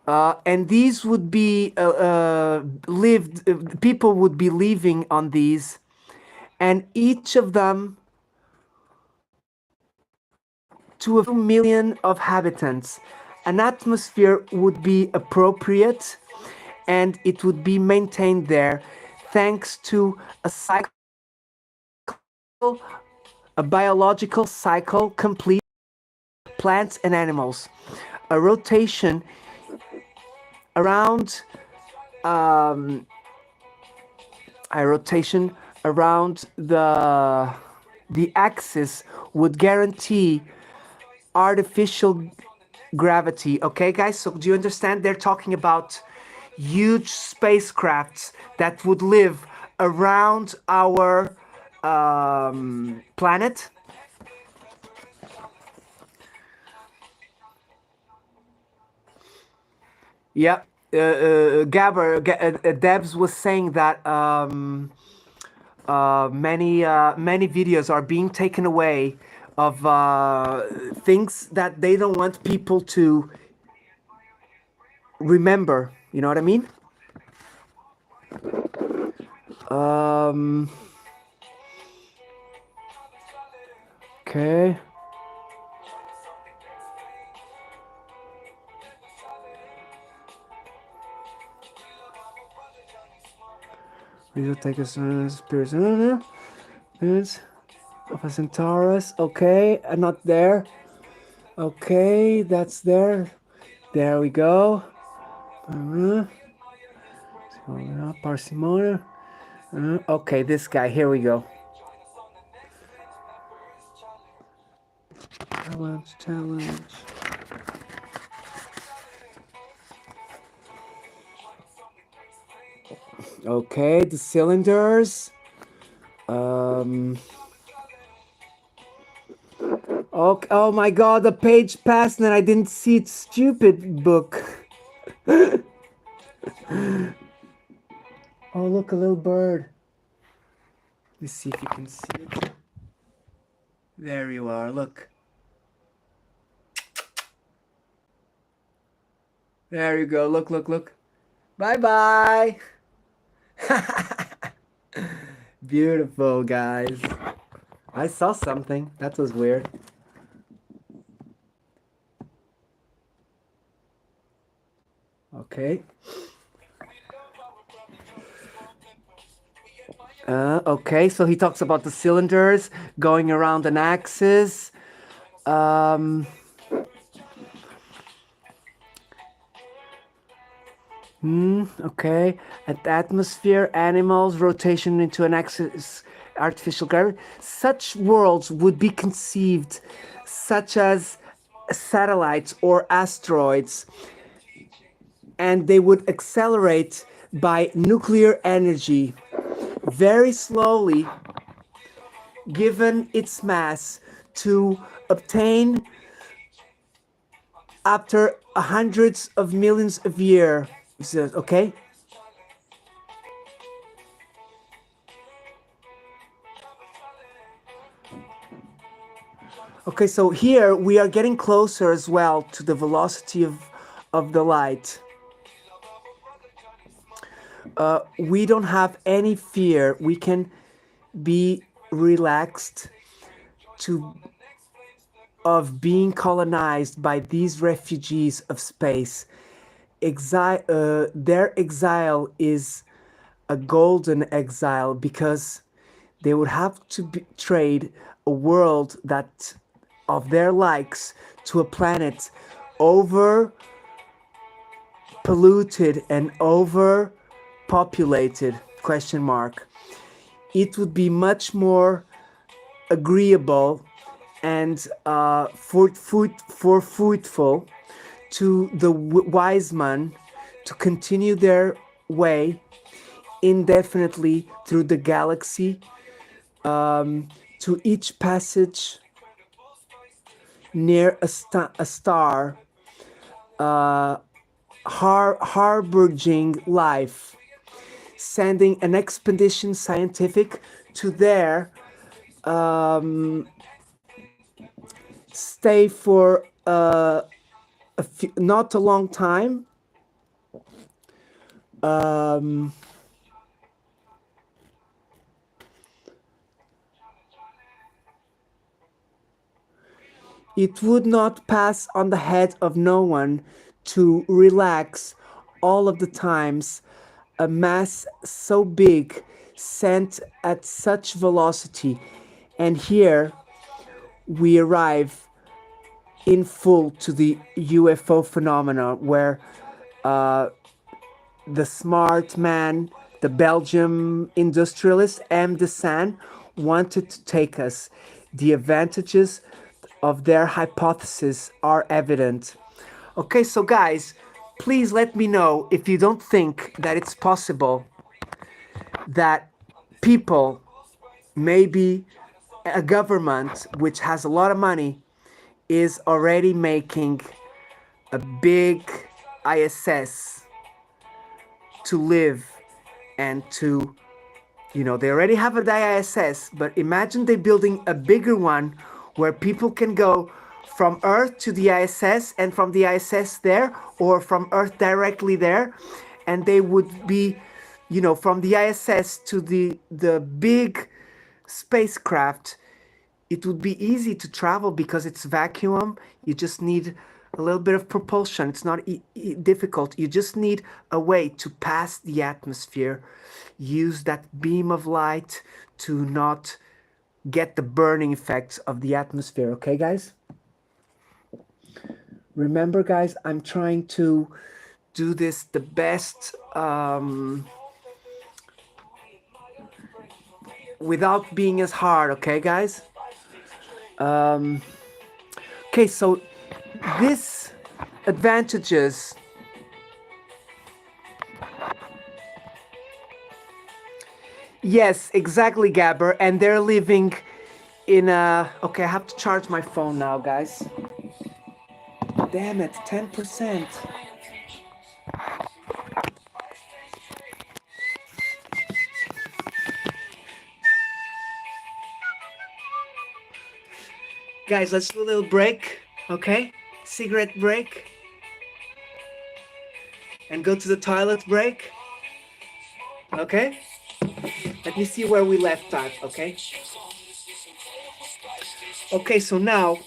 And these would be people would be living on these, and each of them to a few million of inhabitants. An atmosphere would be appropriate, and it would be maintained there thanks to a cycle, a biological cycle complete plants and animals, a rotation around the axis would guarantee artificial gravity. Okay, guys, so do you understand? They're talking about huge spacecrafts that would live around our planet. Yep. Debs was saying that many videos are being taken away of things that they don't want people to remember. You know what I mean? Okay. We will take us spirits. Spirits of a Centaurus. Okay, not there. Okay, that's there. There we go. Parsimony. Okay, this guy. Here we go. Challenge. Okay, the cylinders. Okay, oh my god, the page passed and I didn't see it. Stupid book. Oh, look, a little bird. Let's see if you can see it. There you are, look. There you go, look, look, look. Bye-bye. Beautiful, guys. I saw something. That was weird. Okay. Okay, so he talks about the cylinders going around an axis. Okay. At the atmosphere, animals, rotation into an axis, artificial gravity. Such worlds would be conceived, such as satellites or asteroids, and they would accelerate by nuclear energy very slowly, given its mass, to obtain after hundreds of millions of years. Okay? Okay, so here we are getting closer as well to the velocity of the light. We don't have any fear. We can be relaxed of being colonized by these refugees of space. Their exile is a golden exile because they would have to trade a world that of their likes to a planet over polluted and overpopulated, question mark. It would be much more agreeable and fruitful to the wise man to continue their way indefinitely through the galaxy, to each passage near a star, harboring life, sending an expedition scientific to there, stay for not a long time, it would not pass on the head of no one to relax all of the times a mass so big sent at such velocity. And here we arrive in full to the UFO phenomena, where the smart man, the Belgium industrialist M. de San, wanted to take us. The advantages of their hypothesis are evident. Okay, so guys, please let me know if you don't think that it's possible that people, maybe a government which has a lot of money, is already making a big ISS to live and to You know, they already have a ISS, but imagine they building a bigger one where people can go from Earth to the ISS and from the ISS there, or from Earth directly there, and they would be, you know, from the ISS to the big spacecraft. It would be easy to travel because it's vacuum. You just need a little bit of propulsion. It's not difficult. You just need a way to pass the atmosphere. Use that beam of light to not get the burning effects of the atmosphere. Okay, guys? Remember, guys, I'm trying to do this the best without being as hard. Okay, guys? Okay, so this advantages. Yes, exactly, Gabber. And they're living in a... Okay, I have to charge my phone now, guys. Damn it, 10%. Guys, let's do a little break, okay? Cigarette break. And go to the toilet break. Okay? Let me see where we left off, okay? Okay, so now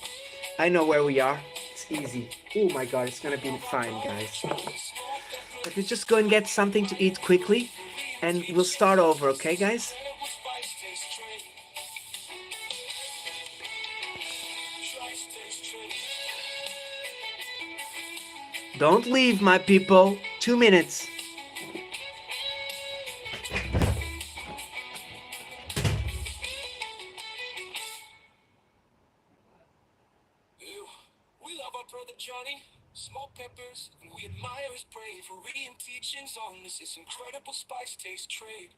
I know where we are. It's easy. Oh my god, it's gonna be fine, guys. Let me just go and get something to eat quickly, and we'll start over, okay, guys? Don't leave, my people. 2 minutes. We love our brother Johnny, small peppers, and we admire his bravery and teachings on this incredible spice taste trade.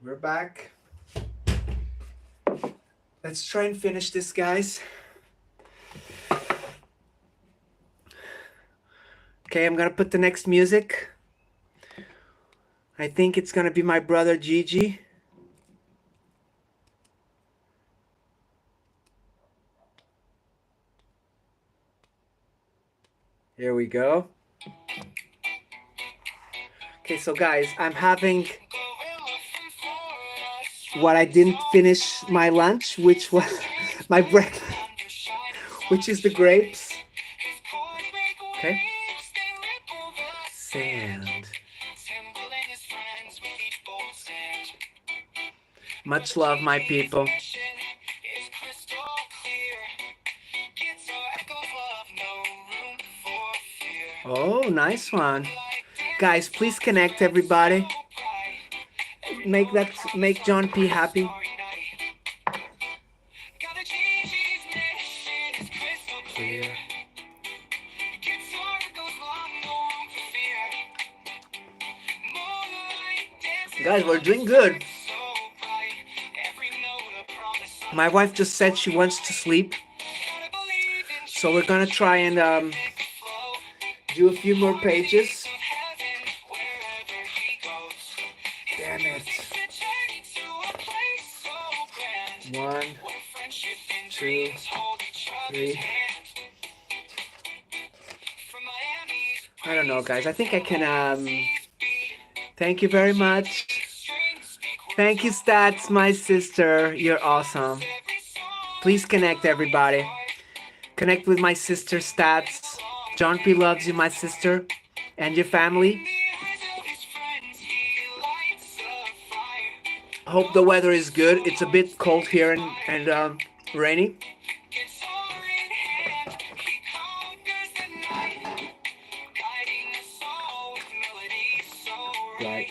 We're back. Let's try and finish this, guys. Okay, I'm gonna put the next music. I think it's gonna be my brother Gigi. Here we go. Okay, so guys, I'm having what I didn't finish my lunch, which was my breakfast, which is the grapes. Okay. Sand. Much love, my people. Oh, nice one. Guys, please connect, everybody. Make John P happy. Clear. Guys, we're doing good. My wife just said she wants to sleep, so we're gonna try and do a few more pages. Damn it. 1, 2, I don't know, guys. I think I can. Thank you very much. Thank you, Stats, my sister. You're awesome. Please connect, everybody. Connect with my sister, Stats. John P loves you, my sister, and your family. Hope the weather is good. It's a bit cold here and rainy. Right.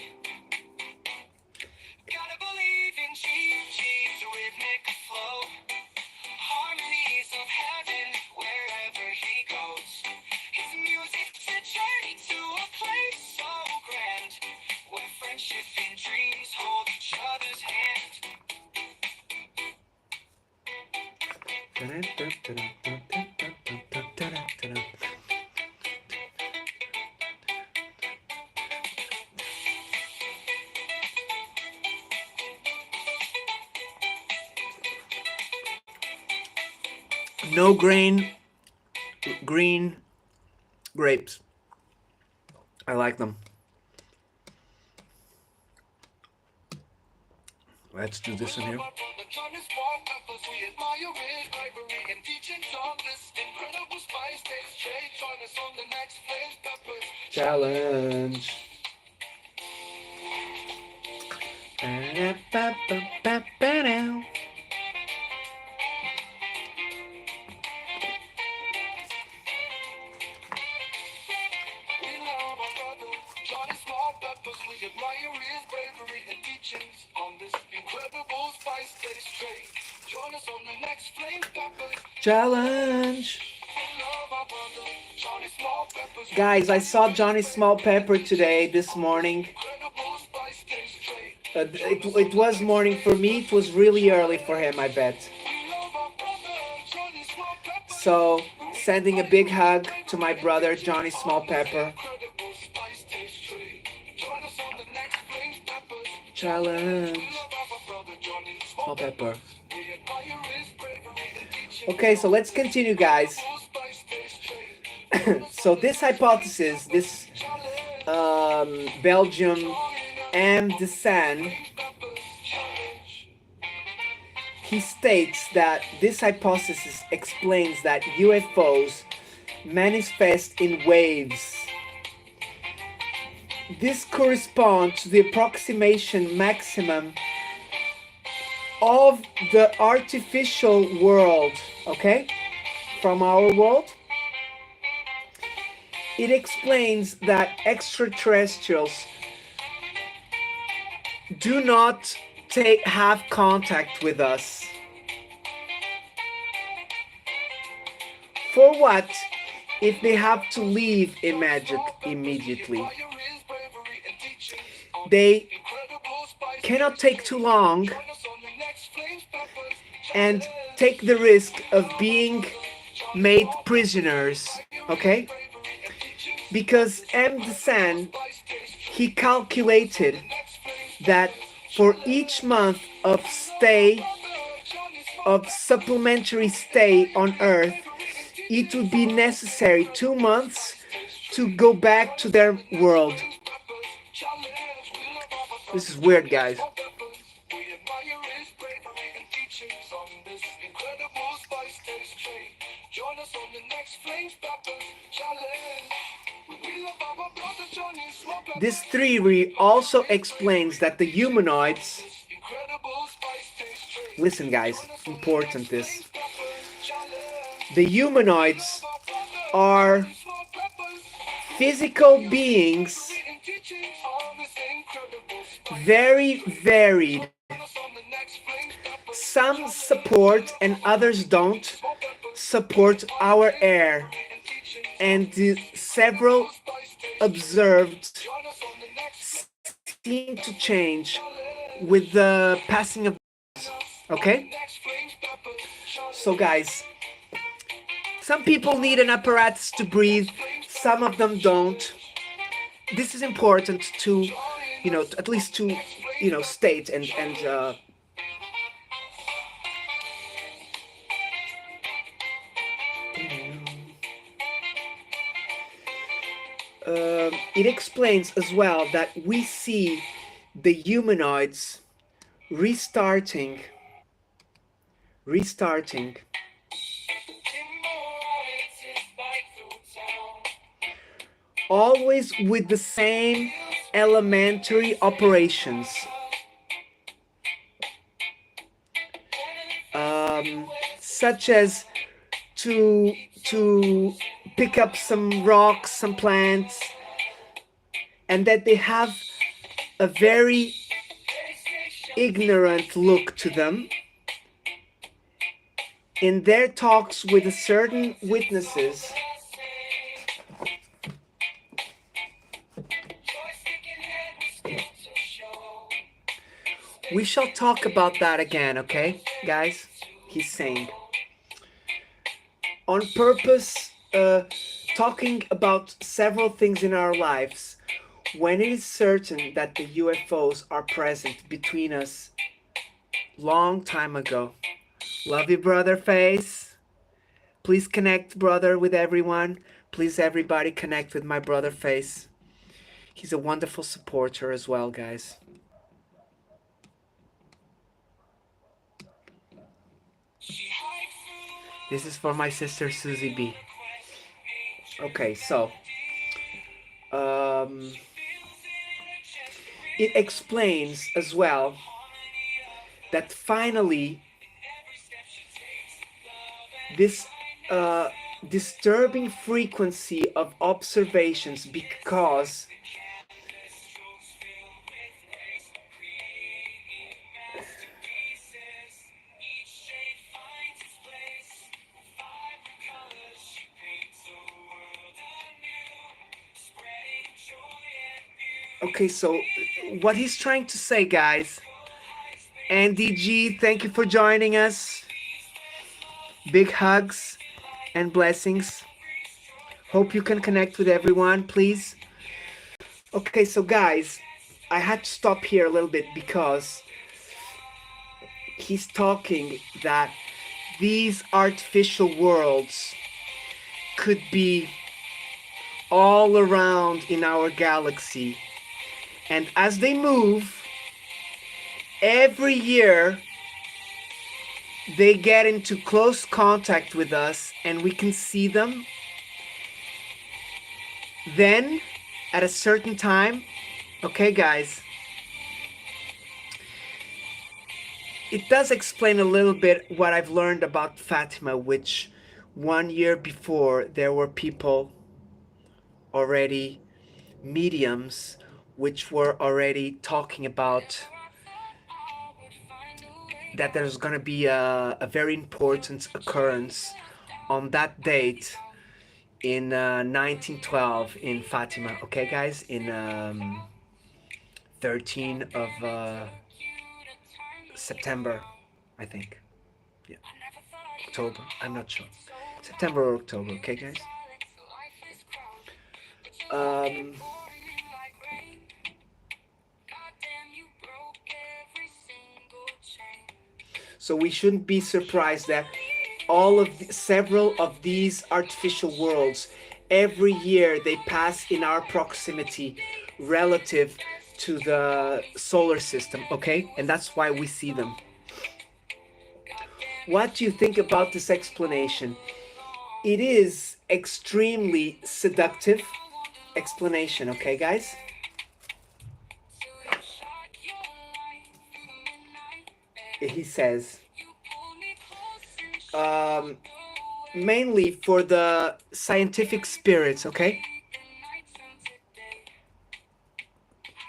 No green grapes. I like them. Let's do this in here. Challenge. Challenge. Guys, I saw Johnny Small Pepper today, this morning. It was morning for me. It was really early for him, I bet. So, sending a big hug to my brother, Johnny Small Pepper. Challenge. Small Pepper. Okay, so let's continue, guys. So this hypothesis, this Belgium M. de San, he states that this hypothesis explains that UFOs manifest in waves. This corresponds to the approximation maximum of the artificial world, okay, from our world. It explains that extraterrestrials do not have contact with us. For what if they have to leave immediately? They cannot take too long and take the risk of being made prisoners, okay? Because M. de San, he calculated that for each month of supplementary stay on Earth, it would be necessary 2 months to go back to their world. This is weird, guys. This theory also explains that the humanoids, listen guys, important this, the humanoids are physical beings, very varied. Some support and others don't support our air, and the several observed seem to change with the passing of years. Okay? So guys, some people need an apparatus to breathe, some of them don't. This is important to, at least to, state and it explains as well that we see the humanoids restarting always with the same elementary operations, such as to to pick up some rocks, some plants, and that they have a very ignorant look to them in their talks with certain witnesses. We shall talk about that again, okay, guys? He's saying. On purpose, talking about several things in our lives, when it is certain that the UFOs are present between us long time ago. Love you, brother Face. Please connect, brother, with everyone. Please, everybody, connect with my brother Face. He's a wonderful supporter as well, guys. This is for my sister Susie B. Okay, so it explains as well that finally this disturbing frequency of observations, because okay, so what he's trying to say, guys, Andy G, thank you for joining us. Big hugs and blessings. Hope you can connect with everyone, please. Okay, so guys, I had to stop here a little bit because he's talking that these artificial worlds could be all around in our galaxy. And as they move, every year they get into close contact with us and we can see them. Then, at a certain time, okay, guys, it does explain a little bit what I've learned about Fatima, which 1 year before there were people already, mediums, which were already talking about that there's going to be a very important occurrence on that date in 1912 in Fatima. Okay, guys, in 13 of September, I think. Yeah, October. I'm not sure. September or October. Okay, guys. Um, so we shouldn't be surprised that several of these artificial worlds, every year they pass in our proximity relative to the solar system, okay? And that's why we see them. What do you think about this explanation? It is extremely seductive explanation, okay, guys? He says, mainly for the scientific spirits, okay?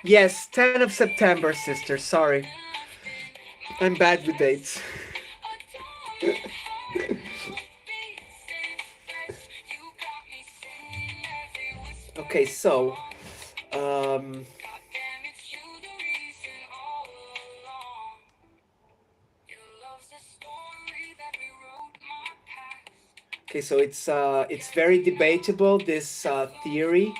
Yes, 10 of September, sister, sorry. I'm bad with dates. Okay, so, okay, so it's very debatable, this theory.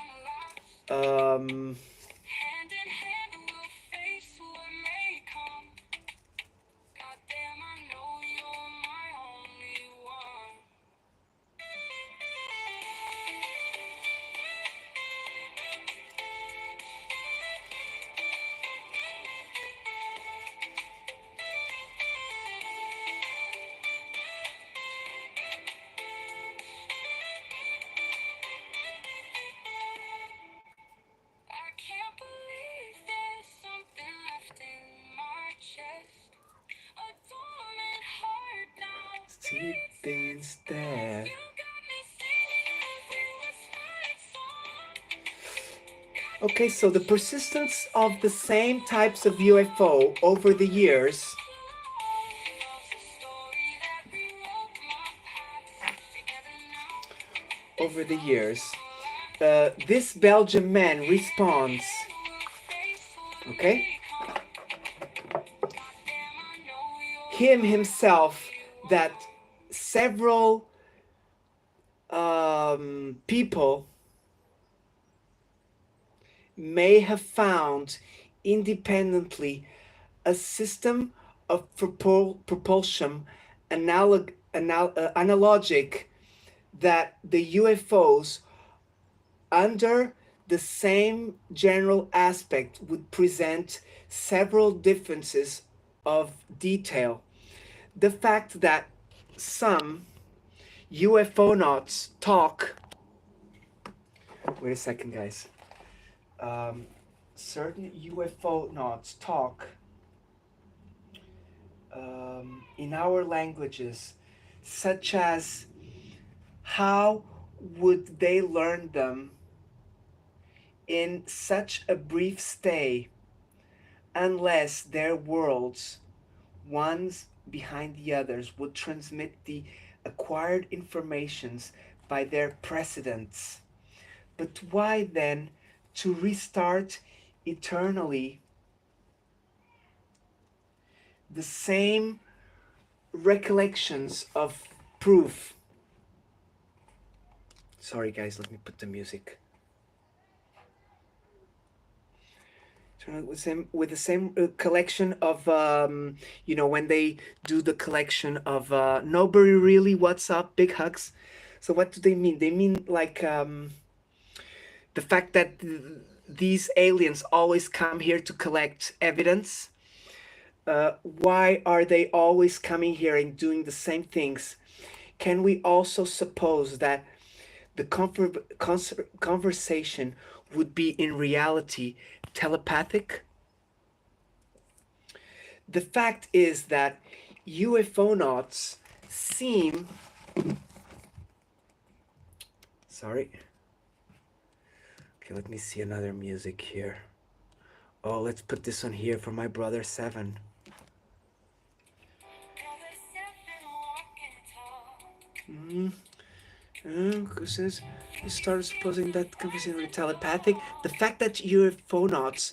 deep instead. Okay, so the persistence of the same types of UFO over the years this Belgian man responds, okay? Himself, that several people may have found independently a system of propulsion analogic that the UFOs under the same general aspect would present several differences of detail. The fact that some UFO nauts talk. Wait a second, guys. Certain UFO nauts talk in our languages, such as how would they learn them in such a brief stay unless their worlds, ones behind the others, would transmit the acquired informations by their precedents. But why then to restart eternally the same recollections of proof? Sorry guys, let me put the music. With the same collection of when they do the collection of nobody really, what's up, big hugs. So what do they mean? They mean like the fact that these aliens always come here to collect evidence. Why are they always coming here and doing the same things? Can we also suppose that the conversation would be in reality telepathic? The fact is that UFO nauts seem... Sorry. Okay, let me see another music here. Oh, let's put this one here for my brother 7. Because you started supposing that conversation was telepathic. The fact that UFO nauts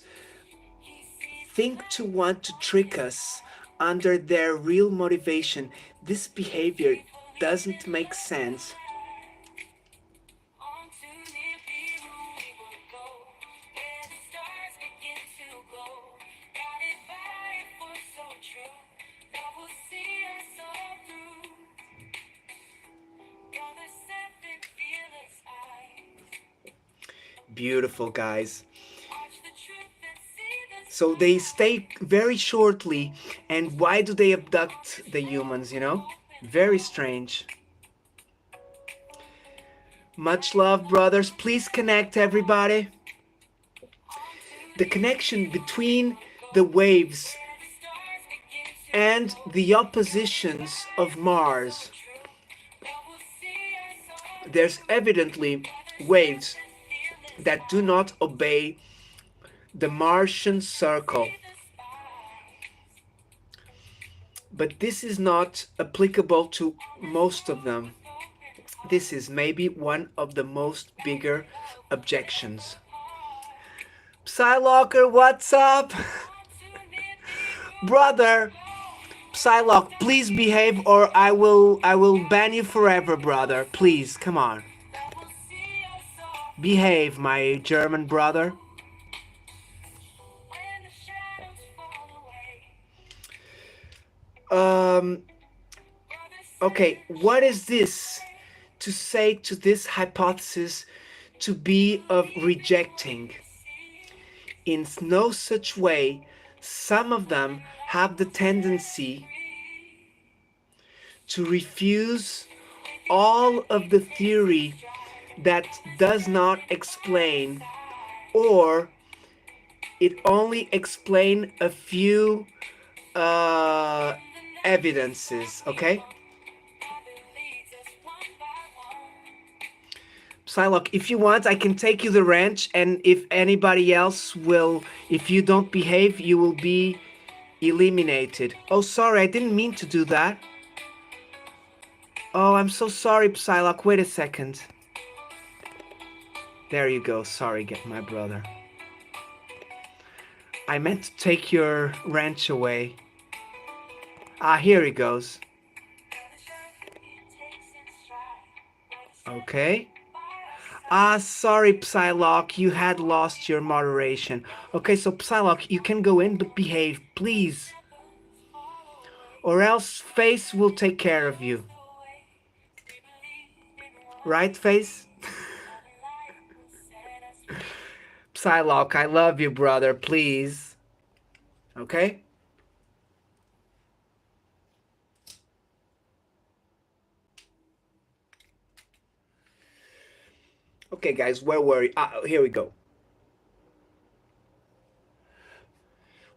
think to want to trick us under their real motivation, this behavior doesn't make sense. Beautiful, guys. So they stay very shortly, and why do they abduct the humans, Very strange. Much love, brothers. Please connect, everybody. The connection between the waves and the oppositions of Mars. There's evidently waves that do not obey the Martian circle. But this is not applicable to most of them. This is maybe one of the most bigger objections. Psylocke, what's up? Brother, Psylocke, please behave or I will ban you forever, brother. Please, come on. Behave, my German brother. Okay, what is this to say to this hypothesis to be of rejecting? In no such way, some of them have the tendency to refuse all of the theory that does not explain, or it only explain a few evidences, okay? Psylocke, if you want, I can take you the ranch, and if anybody else will, if you don't behave, you will be eliminated. Oh, sorry, I didn't mean to do that. Oh, I'm so sorry, Psylocke. Wait a second. There you go. Sorry, get my brother. I meant to take your ranch away. Ah, here he goes. Okay. Ah, sorry, Psylocke. You had lost your moderation. Okay, so Psylocke, you can go in, but behave, please. Or else Face will take care of you. Right, Face? Psylocke, I love you, brother. Please. Okay? Okay, guys, where were you? Ah, here we go.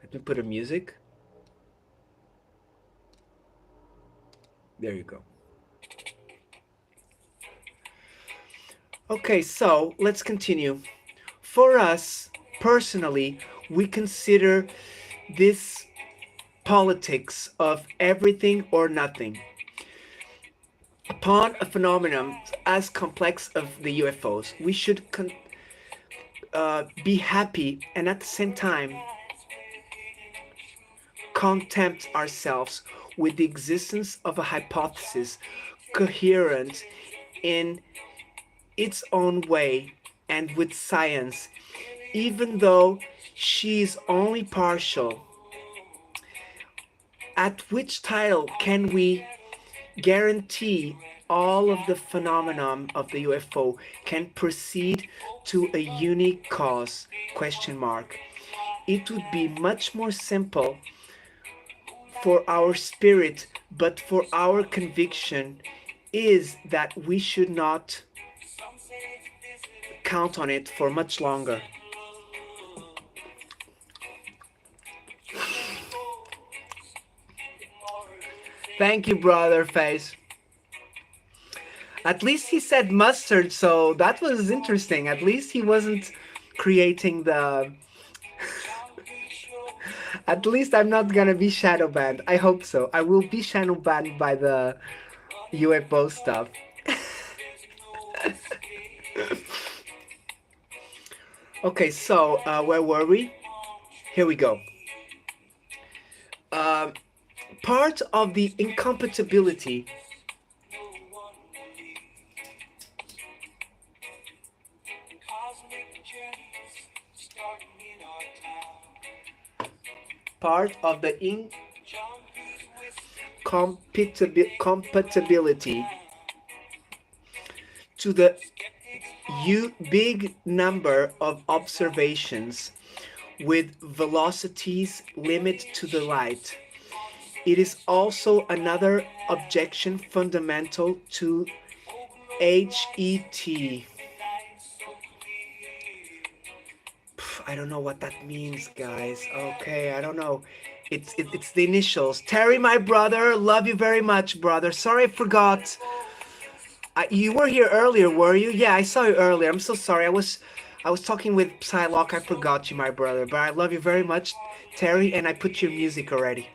Let me put a music. There you go. Okay, so let's continue. For us, personally, we consider this politics of everything or nothing. Upon a phenomenon as complex as the UFOs, we should be happy and at the same time contempt ourselves with the existence of a hypothesis coherent in its own way and with science, even though she is only partial. At which title can we guarantee all of the phenomenon of the UFO can proceed to a unique cause? Question mark. It would be much more simple for our spirit, but for our conviction is that we should not count on it for much longer. Thank you, brother Face. At least he said mustard, so that was interesting. At least he wasn't creating the... At least I'm not gonna be shadow banned. I hope so. I will be shadow banned by the UFO stuff. Okay, so where were we? Here we go. Part of the incompatibility incompatibility to the big number of observations with velocities limit to the light. It is also another objection fundamental to HET. I don't know what that means, guys. Okay, I don't know. It's the initials. Terry, my brother, love you very much, brother. Sorry, I forgot. You were here earlier, were you? Yeah, I saw you earlier. I'm so sorry. I was talking with Psylocke. I forgot you, my brother. But I love you very much, Terry, and I put your music already.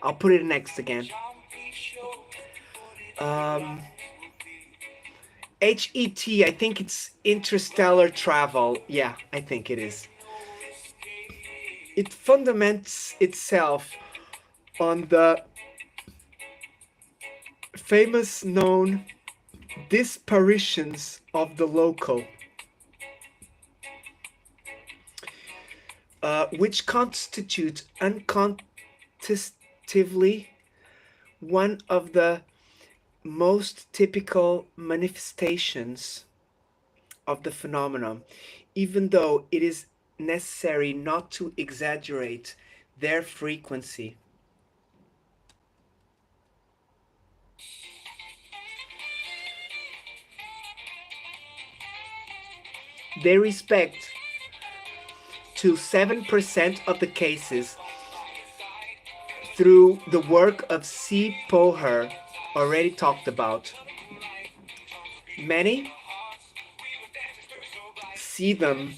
I'll put it next again. HET, I think it's interstellar travel. Yeah, I think it is. It fundaments itself on the famous known disparitions of the local, which constitute uncontestably one of the most typical manifestations of the phenomenon, even though it is necessary not to exaggerate their frequency. They respect to 7% of the cases through the work of C. Poher, already talked about. Many see them,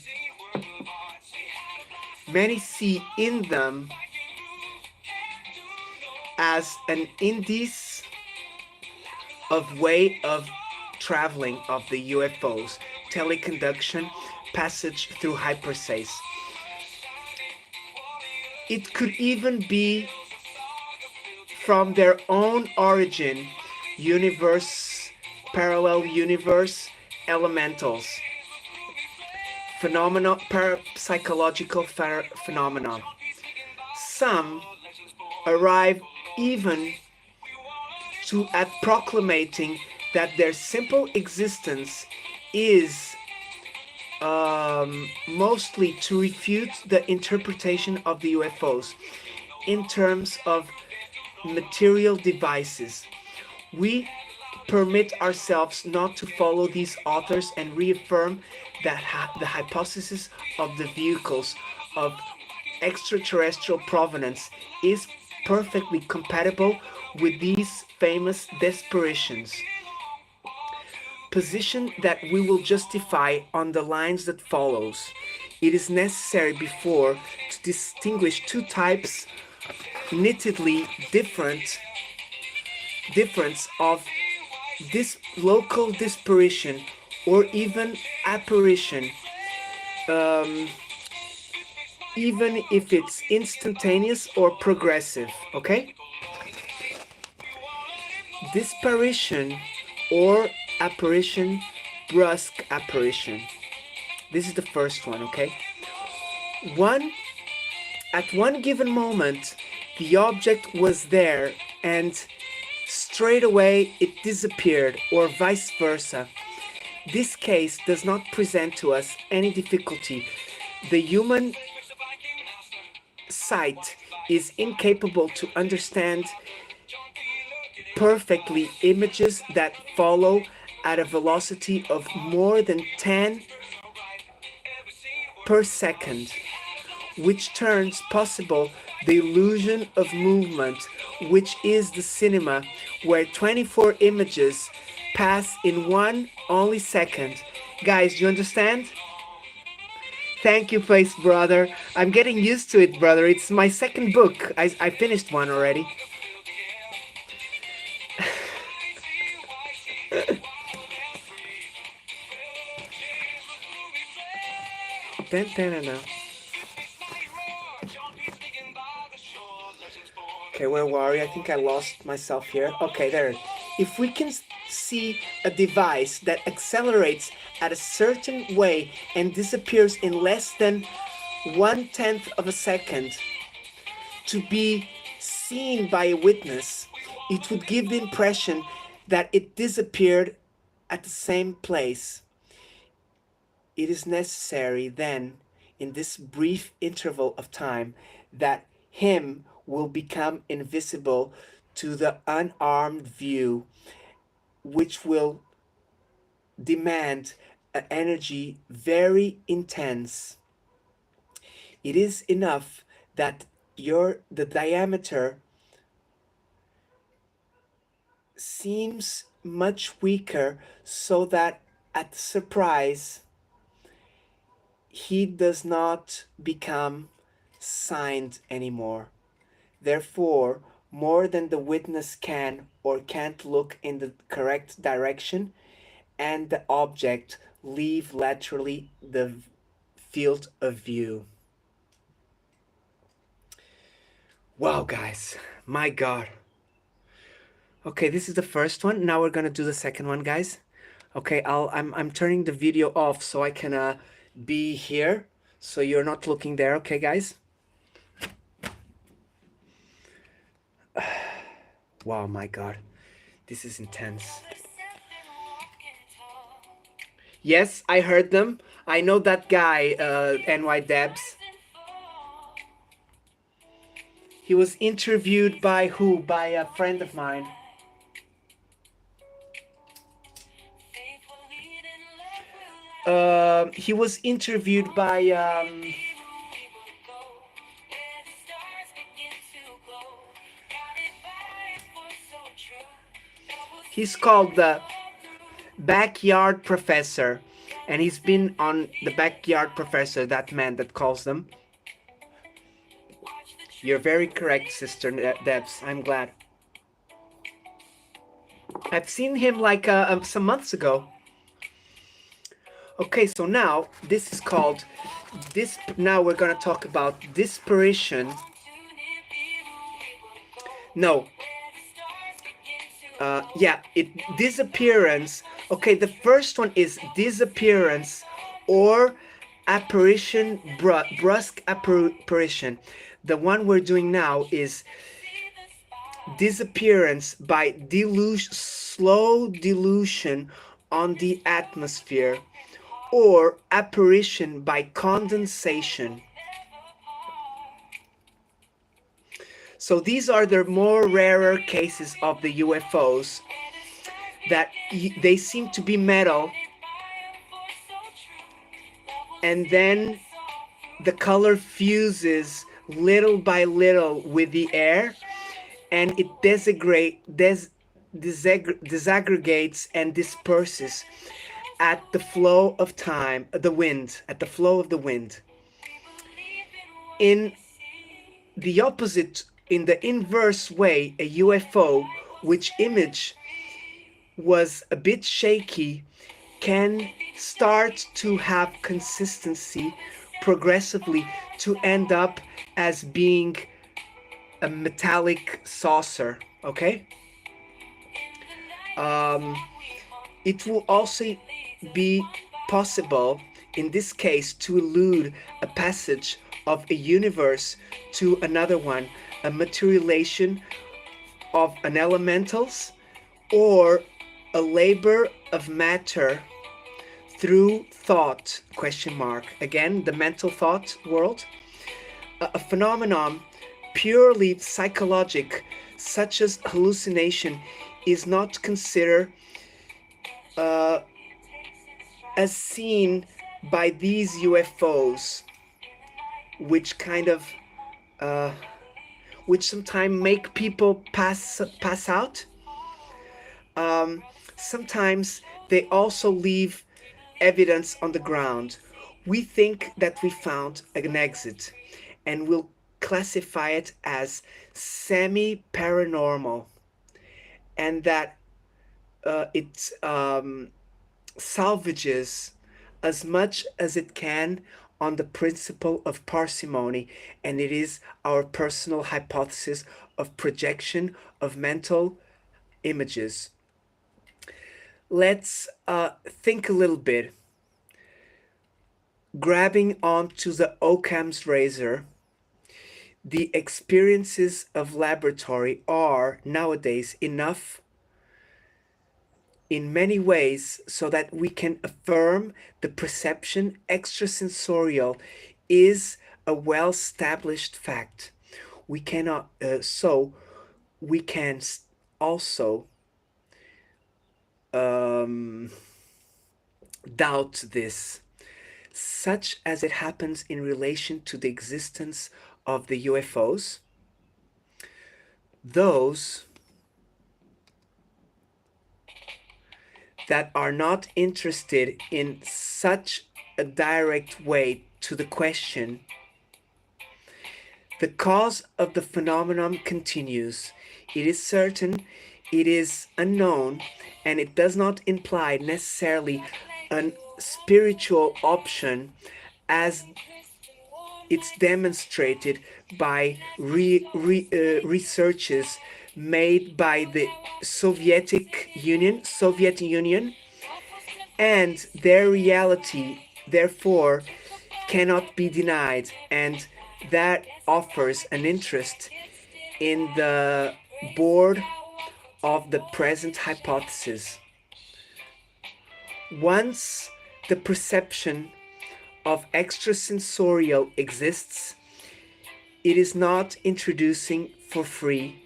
many see in them as an indice of way of traveling of the UFOs, teleconduction, passage through hyperspace. It could even be from their own origin, universe, parallel universe, elementals, parapsychological phenomenon. Some arrive even at proclamating that their simple existence is mostly to refute the interpretation of the UFOs in terms of material devices. We permit ourselves not to follow these authors and reaffirm that the hypothesis of the vehicles of extraterrestrial provenance is perfectly compatible with these famous desperations. Position that we will justify on the lines that follows. It is necessary before to distinguish two types nittedly difference of this local disparition or even apparition, even if it's instantaneous or progressive. Okay, disparition or apparition, brusque apparition. This is the first one. Okay, at one given moment the object was there and straight away it disappeared, or vice versa. This case does not present to us any difficulty. The human sight is incapable to understand perfectly images that follow at a velocity of more than 10 per second, which turns possible the illusion of movement, which is the cinema, where 24 images pass in one only second. Guys, do you understand? Thank you, Face Brother. I'm getting used to it, brother. It's my second book. I finished one already. Okay, where were we? I think I lost myself here. Okay, there. If we can see a device that accelerates at a certain way and disappears in less than 1/10 of a second to be seen by a witness, it would give the impression that it disappeared at the same place. It is necessary then, in this brief interval of time, that him will become invisible to the unarmed view, which will demand an energy very intense. It is enough that the diameter seems much weaker, so that at surprise he does not become signed anymore. Therefore, more than the witness can or can't look in the correct direction, and the object leave laterally the field of view. Wow, guys, my God. Okay, this is the first one. Now we're gonna do the second one, guys. Okay, I'm turning the video off so I can be here, so you're not looking there. Okay, guys. Wow, my God, this is intense. Yes, I heard them. I know that guy, NY Debs. He was interviewed by who? By a friend of mine. He was interviewed by he's called backyard professor, and he's been on the backyard professor, that man that calls them. You're very correct, Sister Debs. I'm glad. I've seen him like some months ago. Okay, so now this is called this. Now we're gonna talk about disparition. No. Yeah, disappearance. Okay, the first one is disappearance or apparition, brusque apparition. The one we're doing now is disappearance by slow dilution on the atmosphere, or apparition by condensation. So these are the more rarer cases of the UFOs, that they seem to be metal, and then the color fuses little by little with the air, and it disaggregates and disperses at the flow of time, the wind, at the flow of the wind. In the opposite, in the inverse way, a UFO, which image was a bit shaky, can start to have consistency progressively to end up as being a metallic saucer. Okay. It will also be possible in this case to elude a passage of a universe to another one, a materialization of an elementals, or a labor of matter through thought, question mark. Again, the mental thought world. A phenomenon purely psychologic, such as hallucination, is not considered as seen by these UFOs, which kind of which sometimes make people pass out. Sometimes they also leave evidence on the ground. We think that we found an exit, and we'll classify it as semi-paranormal, and that it salvages as much as it can on the principle of parsimony, and it is our personal hypothesis of projection of mental images. Let's think a little bit. Grabbing onto the Occam's razor, the experiences of laboratory are nowadays enough in many ways so that we can affirm the perception extrasensorial is a well-established fact. We cannot, so we can also doubt this, such as it happens in relation to the existence of the UFOs. Those that are not interested in such a direct way to the question, the cause of the phenomenon continues. It is certain, it is unknown, and it does not imply necessarily a spiritual option, as it's demonstrated by researches made by the Soviet Union, and their reality therefore cannot be denied, and that offers an interest in the board of the present hypothesis. Once the perception of extrasensorial exists, it is not introducing for free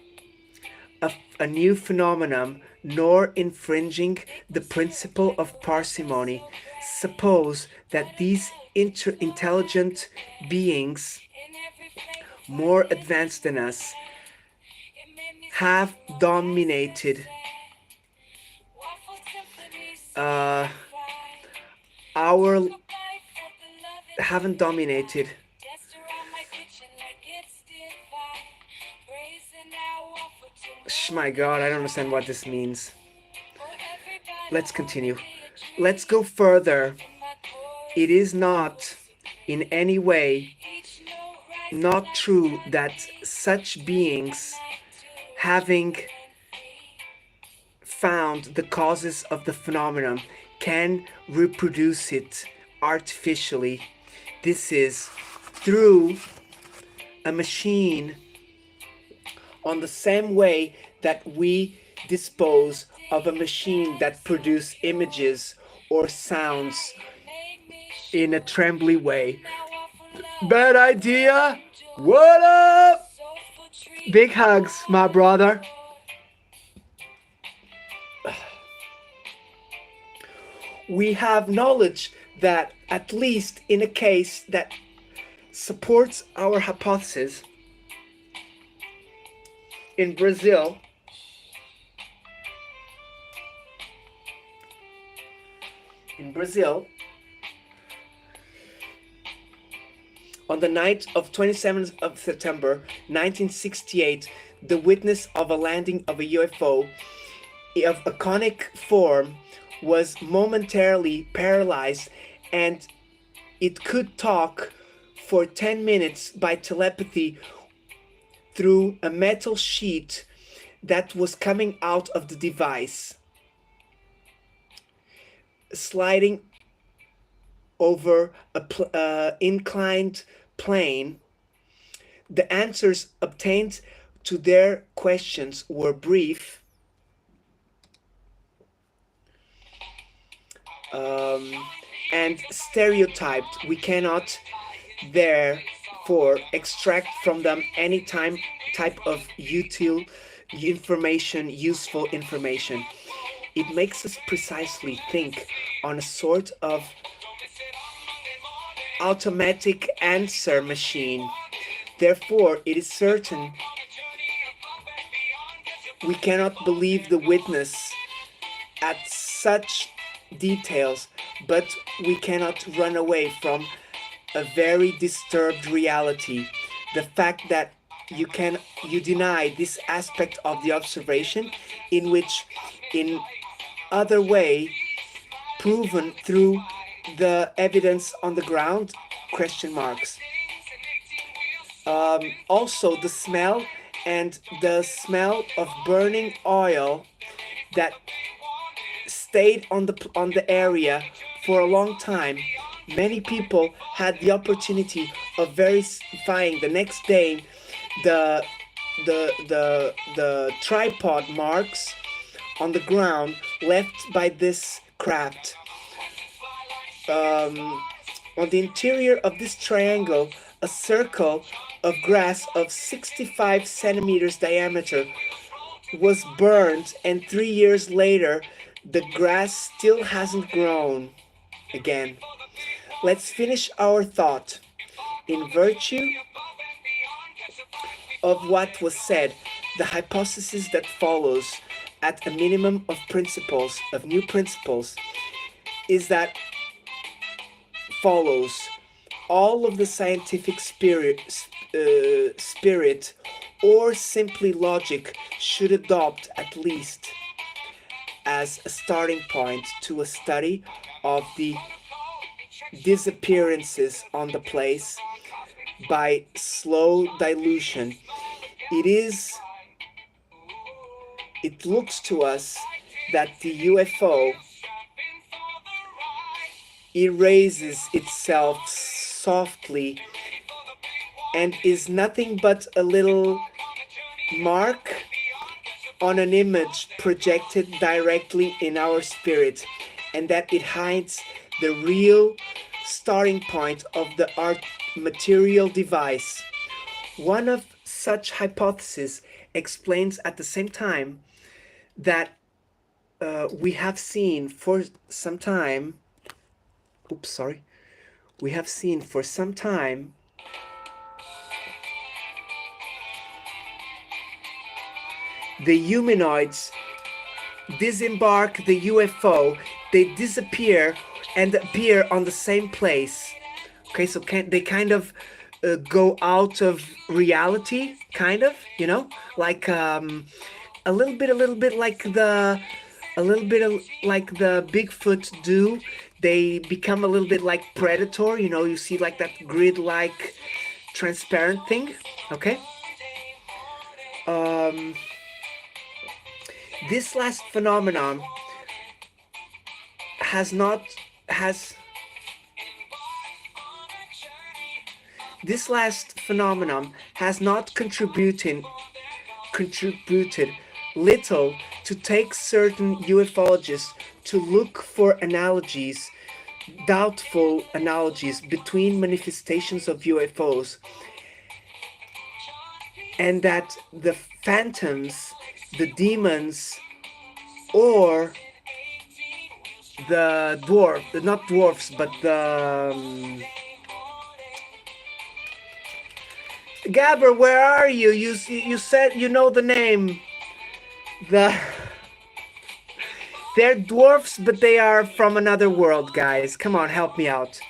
a new phenomenon, nor infringing the principle of parsimony. Suppose that these intelligent beings, more advanced than us, have dominated uh, our haven't dominated. My God, I don't understand what this means. Let's continue. Let's go further. It is not in any way not true that such beings, having found the causes of the phenomenon, can reproduce it artificially. This is through a machine, on the same way that we dispose of a machine that produces images or sounds in a trembly way. Bad idea? What up? Big hugs, my brother. We have knowledge that, at least in a case that supports our hypothesis, in Brazil, on the night of 27th of September 1968, the witness of a landing of a UFO of iconic form was momentarily paralyzed, and it could talk for 10 minutes by telepathy through a metal sheet that was coming out of the device, sliding over a inclined plane. The answers obtained to their questions were brief, and stereotyped. We cannot therefore extract from them any type of useful information. It makes us precisely think on a sort of automatic answer machine. Therefore, it is certain we cannot believe the witness at such details, but we cannot run away from a very disturbed reality. The fact that you deny this aspect of the observation, in which in other way proven through the evidence on the ground, question marks. Also the smell of burning oil that stayed on the area for a long time. Many people had the opportunity of verifying the next day the tripod marks on the ground left by this craft. On the interior of this triangle, a circle of grass of 65 centimeters diameter was burned, and 3 years later the grass still hasn't grown again. Let's finish our thought. In virtue of what was said, the hypothesis that follows, at a minimum of new principles, is that follows all of the scientific spirit or simply logic should adopt, at least as a starting point to a study of the disappearances on the place by slow dilution. It looks to us that the UFO erases itself softly and is nothing but a little mark on an image projected directly in our spirit, and that it hides the real starting point of the material device. One of such hypotheses explains at the same time that we have seen for some time the humanoids disembark the UFO, they disappear and appear on the same place. Okay, so they kind of go out of reality, kind of, like a little bit like the Bigfoot do. They become a little bit like Predator. You see like that grid-like transparent thing. Okay. Um, this last phenomenon has not has this last phenomenon has not contributed little to take certain ufologists to look for analogies, doubtful analogies between manifestations of UFOs, and that the phantoms, the demons, or the not dwarfs, but the Gabber, where are you? You said you know the name. They're dwarfs, but they are from another world, guys. Come on, help me out.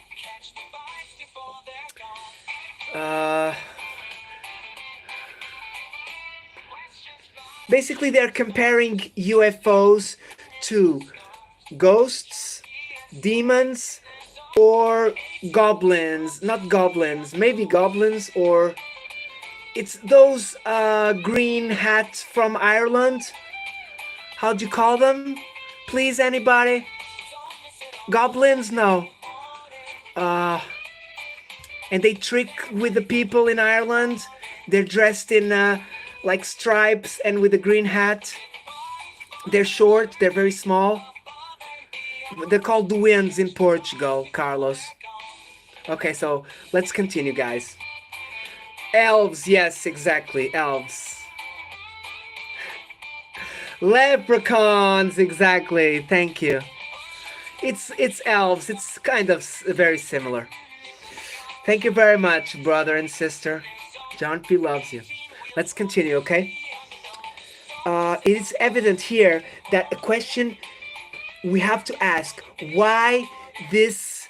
Basically, they're comparing UFOs to ghosts, demons, or goblins. Not goblins, maybe goblins, or it's those green hats from Ireland. How'd you call them? Please, anybody? Goblins? No. And they trick with the people in Ireland. They're dressed in like stripes and with a green hat. They're short. They're very small. They're called the winds in Portugal, Carlos. Okay, so let's continue, guys. Elves, yes, exactly, elves. Leprechauns, exactly, thank you. It's elves, it's kind of very similar. Thank you very much, brother and sister. John P. loves you. Let's continue, okay? It is evident here that a question we have to ask, why this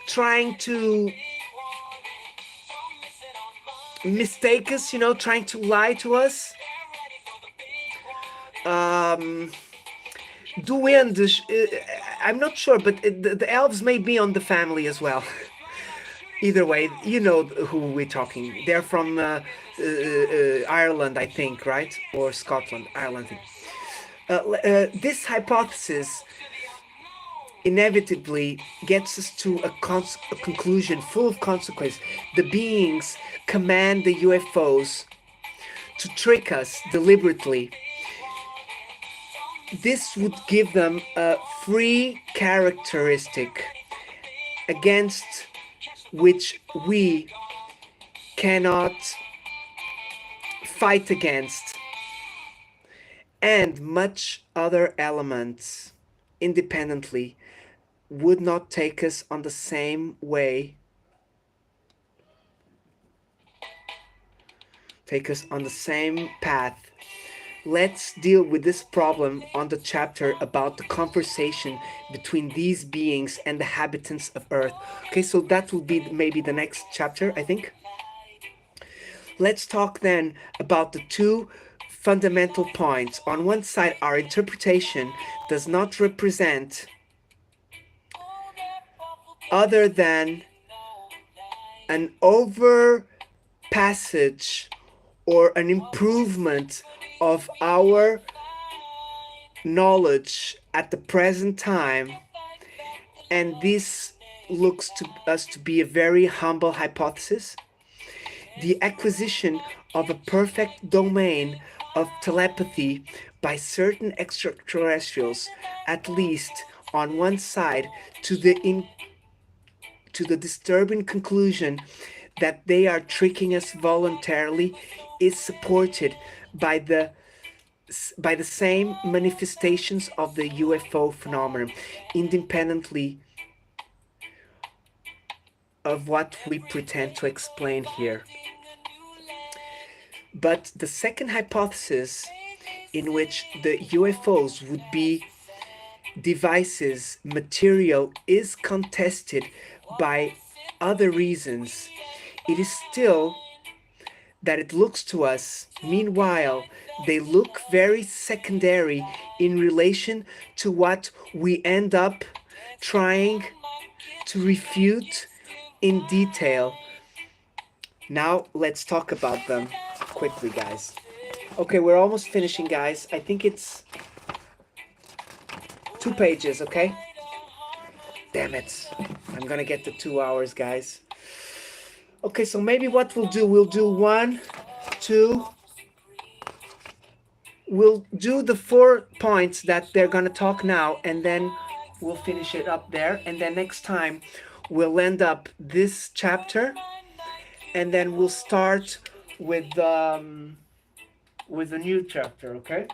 trying to mistake us, trying to lie to us? Duendes, I'm not sure, but the elves may be on the family as well. Either way, you know who we're talking. They're from Ireland, I think, right? Or Scotland, Ireland. This hypothesis inevitably gets us to a conclusion full of consequence. The beings command the UFOs to trick us deliberately. This would give them a free characteristic against which we cannot fight against, and much other elements independently would not take us on the same way, take us on the same path. Let's deal with this problem on the chapter about the conversation between these beings and the habitants of Earth. Okay, so that will be maybe the next chapter, I think. Let's talk then about the two fundamental points. On one side, our interpretation does not represent other than an over passage or an improvement of our knowledge at the present time, and this looks to us to be a very humble hypothesis. The acquisition of a perfect domain of telepathy by certain extraterrestrials, at least on one side, to the disturbing conclusion that they are tricking us voluntarily, is supported by the same manifestations of the UFO phenomenon, independently of what we pretend to explain here. But the second hypothesis in which the UFOs would be devices, material is contested by other reasons, it is still that it looks to us. Meanwhile, they look very secondary in relation to what we end up trying to refute in detail. Now, let's talk about them quickly, guys. Okay, we're almost finishing, guys. I think it's 2 pages, okay? Damn it. I'm gonna get the 2 hours, guys. Okay, so maybe what we'll do 1, 2. We'll do the 4 points that they're gonna talk now, and then we'll finish it up there. And then next time, we'll end up this chapter, and then we'll start with the new chapter, okay?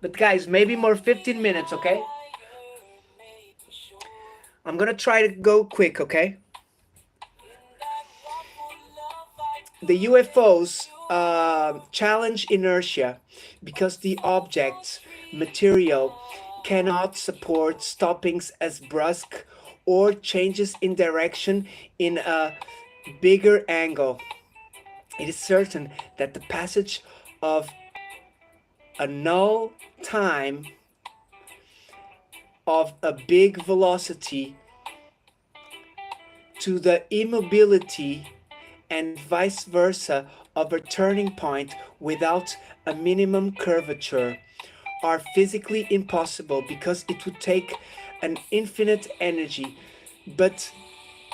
But guys, maybe more 15 minutes, okay? I'm gonna try to go quick, okay? The UFOs challenge inertia because the object's material cannot support stoppings as brusque or changes in direction in a bigger angle. It is certain that the passage of a null time of a big velocity to the immobility and vice versa of a turning point without a minimum curvature are physically impossible because it would take an infinite energy. But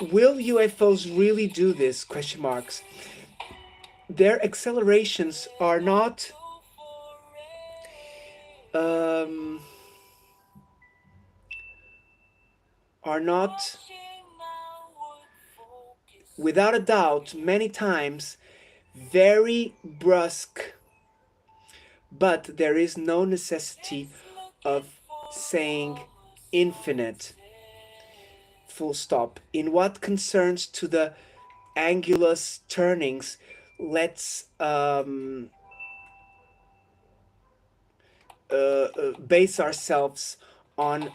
will UFOs really do this? Question marks. Their accelerations are not without a doubt many times very brusque, but there is no necessity of saying infinite. Full stop. In what concerns to the angulous turnings, let's base ourselves on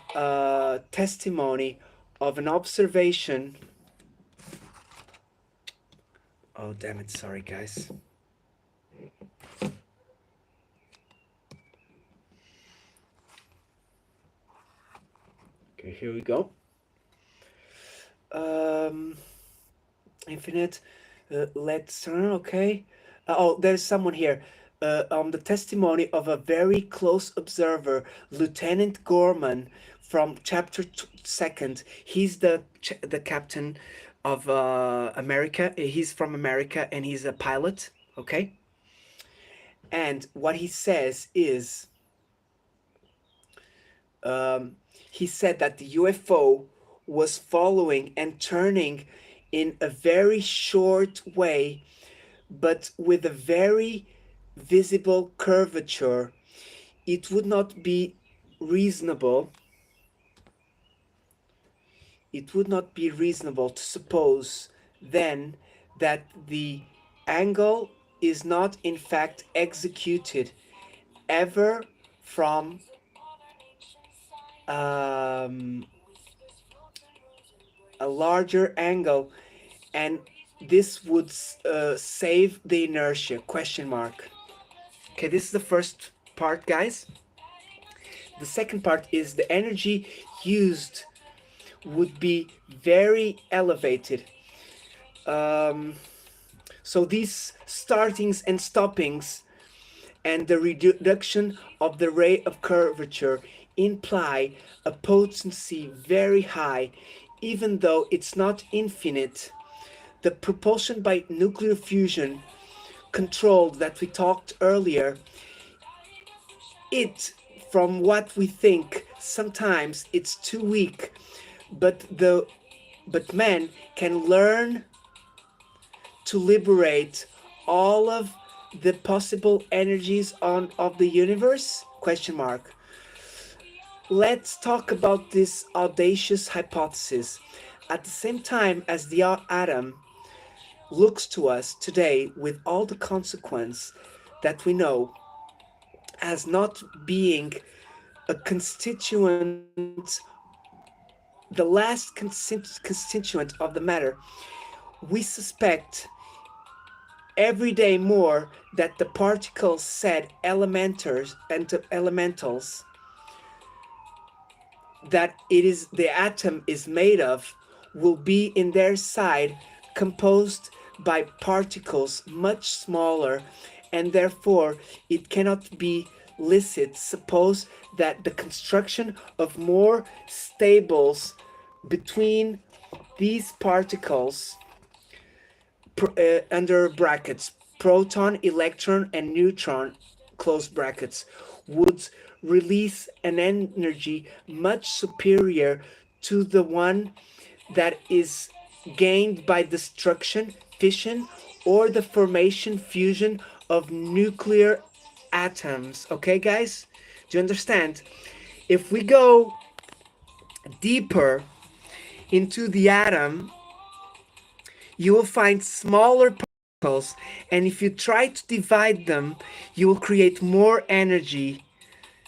testimony of an observation. Oh, damn it. Sorry, guys. Okay, here we go. Infinite. Let's turn. Okay. Oh, there's someone here. The testimony of a very close observer, Lieutenant Gorman, from chapter 2nd. He's the captain of America. He's from America and he's a pilot. Okay. And what he says is, he said that the UFO was following and turning in a very short way, but with a very visible curvature. It would not be reasonable. It would not be reasonable to suppose then that the angle is not in fact executed ever from a larger angle, and this would save the inertia? Question mark. Okay, this is the first part, guys. The second part is the energy used would be very elevated. So these startings and stoppings and the reduction of the rate of curvature imply a potency very high, even though it's not infinite. The propulsion by nuclear fusion controlled that we talked earlier, it, from what we think, sometimes it's too weak, but men can learn to liberate all of the possible energies of the universe? Question mark. Let's talk about this audacious hypothesis. At the same time as the atom, looks to us today with all the consequence that we know as not being a constituent, the last constituent of the matter, we suspect every day more that the particles said elementars and elementals that it is the atom is made of will be in their side composed by particles much smaller, and therefore it cannot be licit suppose that the construction of more stables between these particles, under brackets, proton, electron, and neutron, close brackets, would release an energy much superior to the one that is gained by destruction, fission, or the formation, fusion of nuclear atoms. Okay, guys? Do you understand? If we go deeper into the atom, you will find smaller particles, and if you try to divide them, you will create more energy.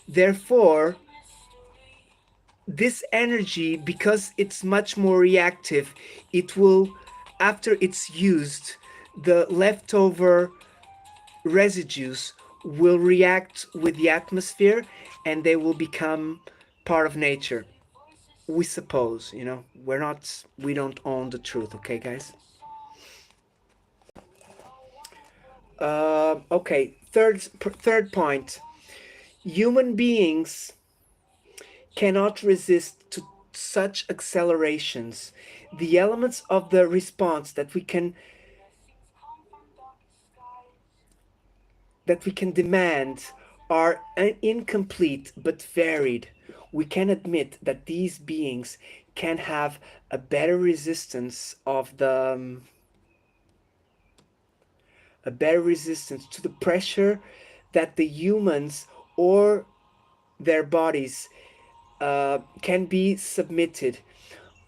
Therefore, this energy, because it's much more reactive, it will, after it's used, the leftover residues will react with the atmosphere and they will become part of nature. We suppose, we don't own the truth, okay, guys? Okay, third point. Human beings cannot resist to such accelerations. The elements of the response that we can demand are incomplete but varied. We can admit that these beings can have a better resistance of a better resistance to the pressure that the humans or their bodies can be submitted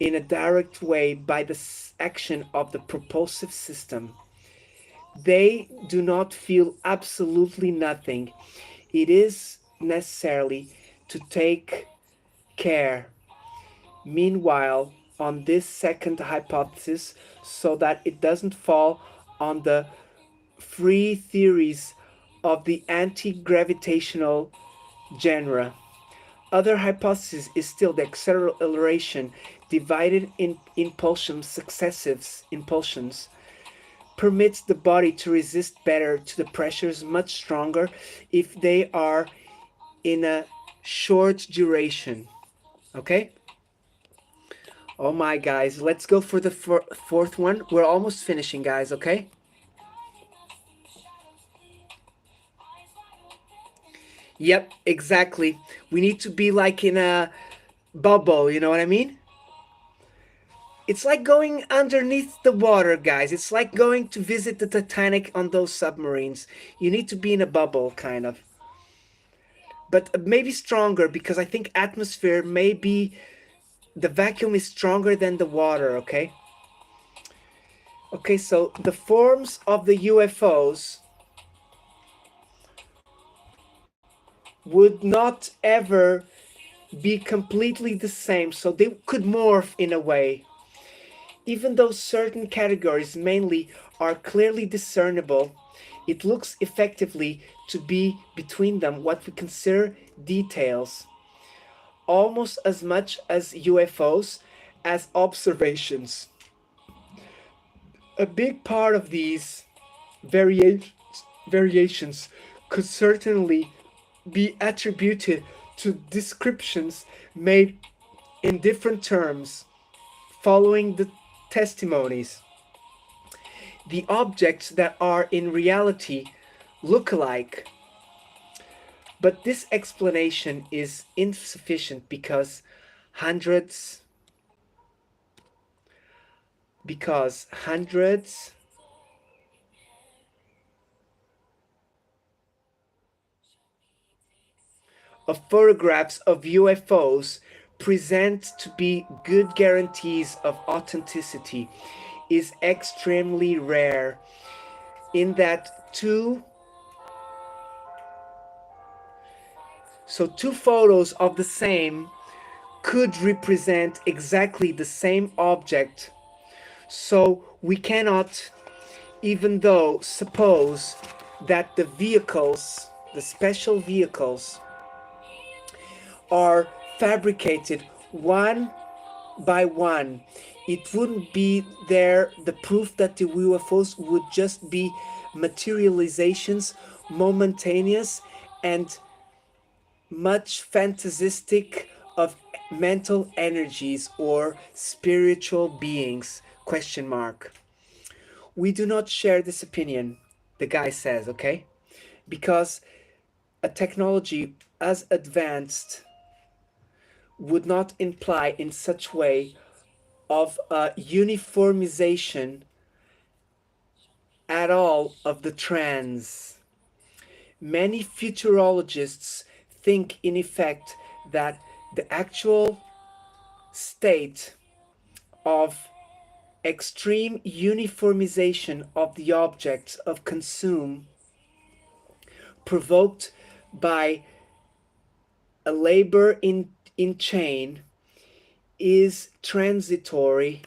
in a direct way by the action of the propulsive system. They do not feel absolutely nothing. It is necessarily to take care, meanwhile, on this second hypothesis so that it doesn't fall on the free theories of the anti-gravitational genre. Other hypothesis is still the acceleration divided in impulsions, successive impulsions, permits the body to resist better to the pressures much stronger if they are in a short duration. Okay? Oh my, guys, let's go for the fourth one. We're almost finishing, guys, okay? Yep, exactly. We need to be like in a bubble, you know what I mean? It's like going underneath the water, guys. It's like going to visit the Titanic on those submarines. You need to be in a bubble, kind of. But maybe stronger, because I think atmosphere maybe the vacuum is stronger than the water, okay? Okay, so the forms of the UFOs would not ever be completely the same, so they could morph in a way. Even though certain categories mainly are clearly discernible, it looks effectively to be between them what we consider details, almost as much as UFOs as observations. A big part of these variations variations could certainly be attributed to descriptions made in different terms following the testimonies. The objects that are in reality look alike. But this explanation is insufficient hundreds because hundreds of photographs of UFOs present to be good guarantees of authenticity. is extremely rare, in that two photos of the same could represent exactly the same object. So we cannot, even though, suppose that the vehicles, the special vehicles, are fabricated one by one. It wouldn't be there the proof that the UFOs would just be materializations, momentaneous and much fantasistic of mental energies or spiritual beings, question mark. We do not share this opinion, the guy says, okay? Because a technology as advanced would not imply in such way of a uniformization at all of the trends. Many futurologists think, in effect, that the actual state of extreme uniformization of the objects of consume provoked by a labor in chain is transitory,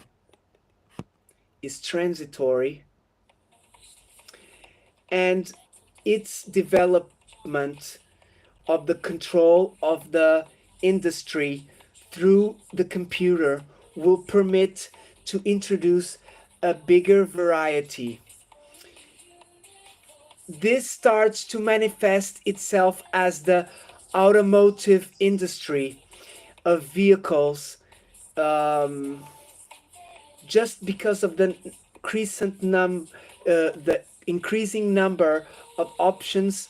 and its development of the control of the industry through the computer will permit to introduce a bigger variety. This starts to manifest itself as the automotive industry of vehicles, just because of the increasing number of options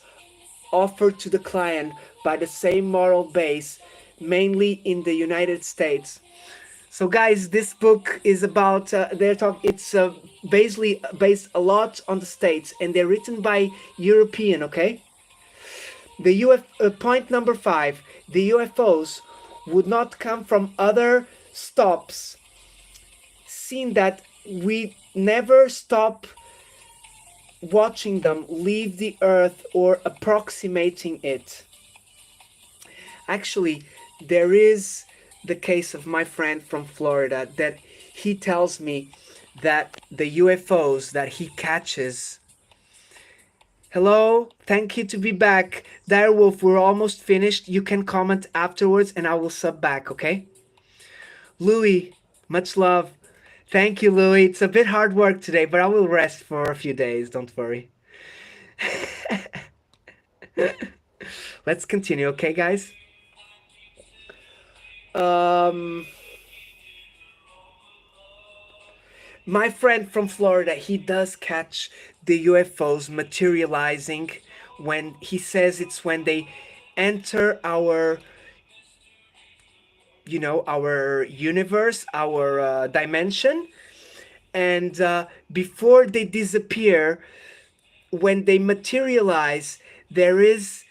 offered to the client by the same moral base, mainly in the United States. So, guys, this book is about It's basically based a lot on the States, and they're written by European. Okay, point number 5: the UFOs would not come from other stops, seeing that we never stop watching them leave the Earth or approximating it. Actually, there is the case of my friend from Florida that he tells me that the UFOs that he catches. Hello, thank you to be back. Direwolf, we're almost finished. You can comment afterwards and I will sub back, okay? Louis, much love. Thank you, Louis. It's a bit hard work today, but I will rest for a few days. Don't worry. Let's continue, okay, guys? Um, my friend from Florida, he does catch the UFOs materializing when he says it's when they enter our, our universe, our dimension, and before they disappear, when they materialize, there is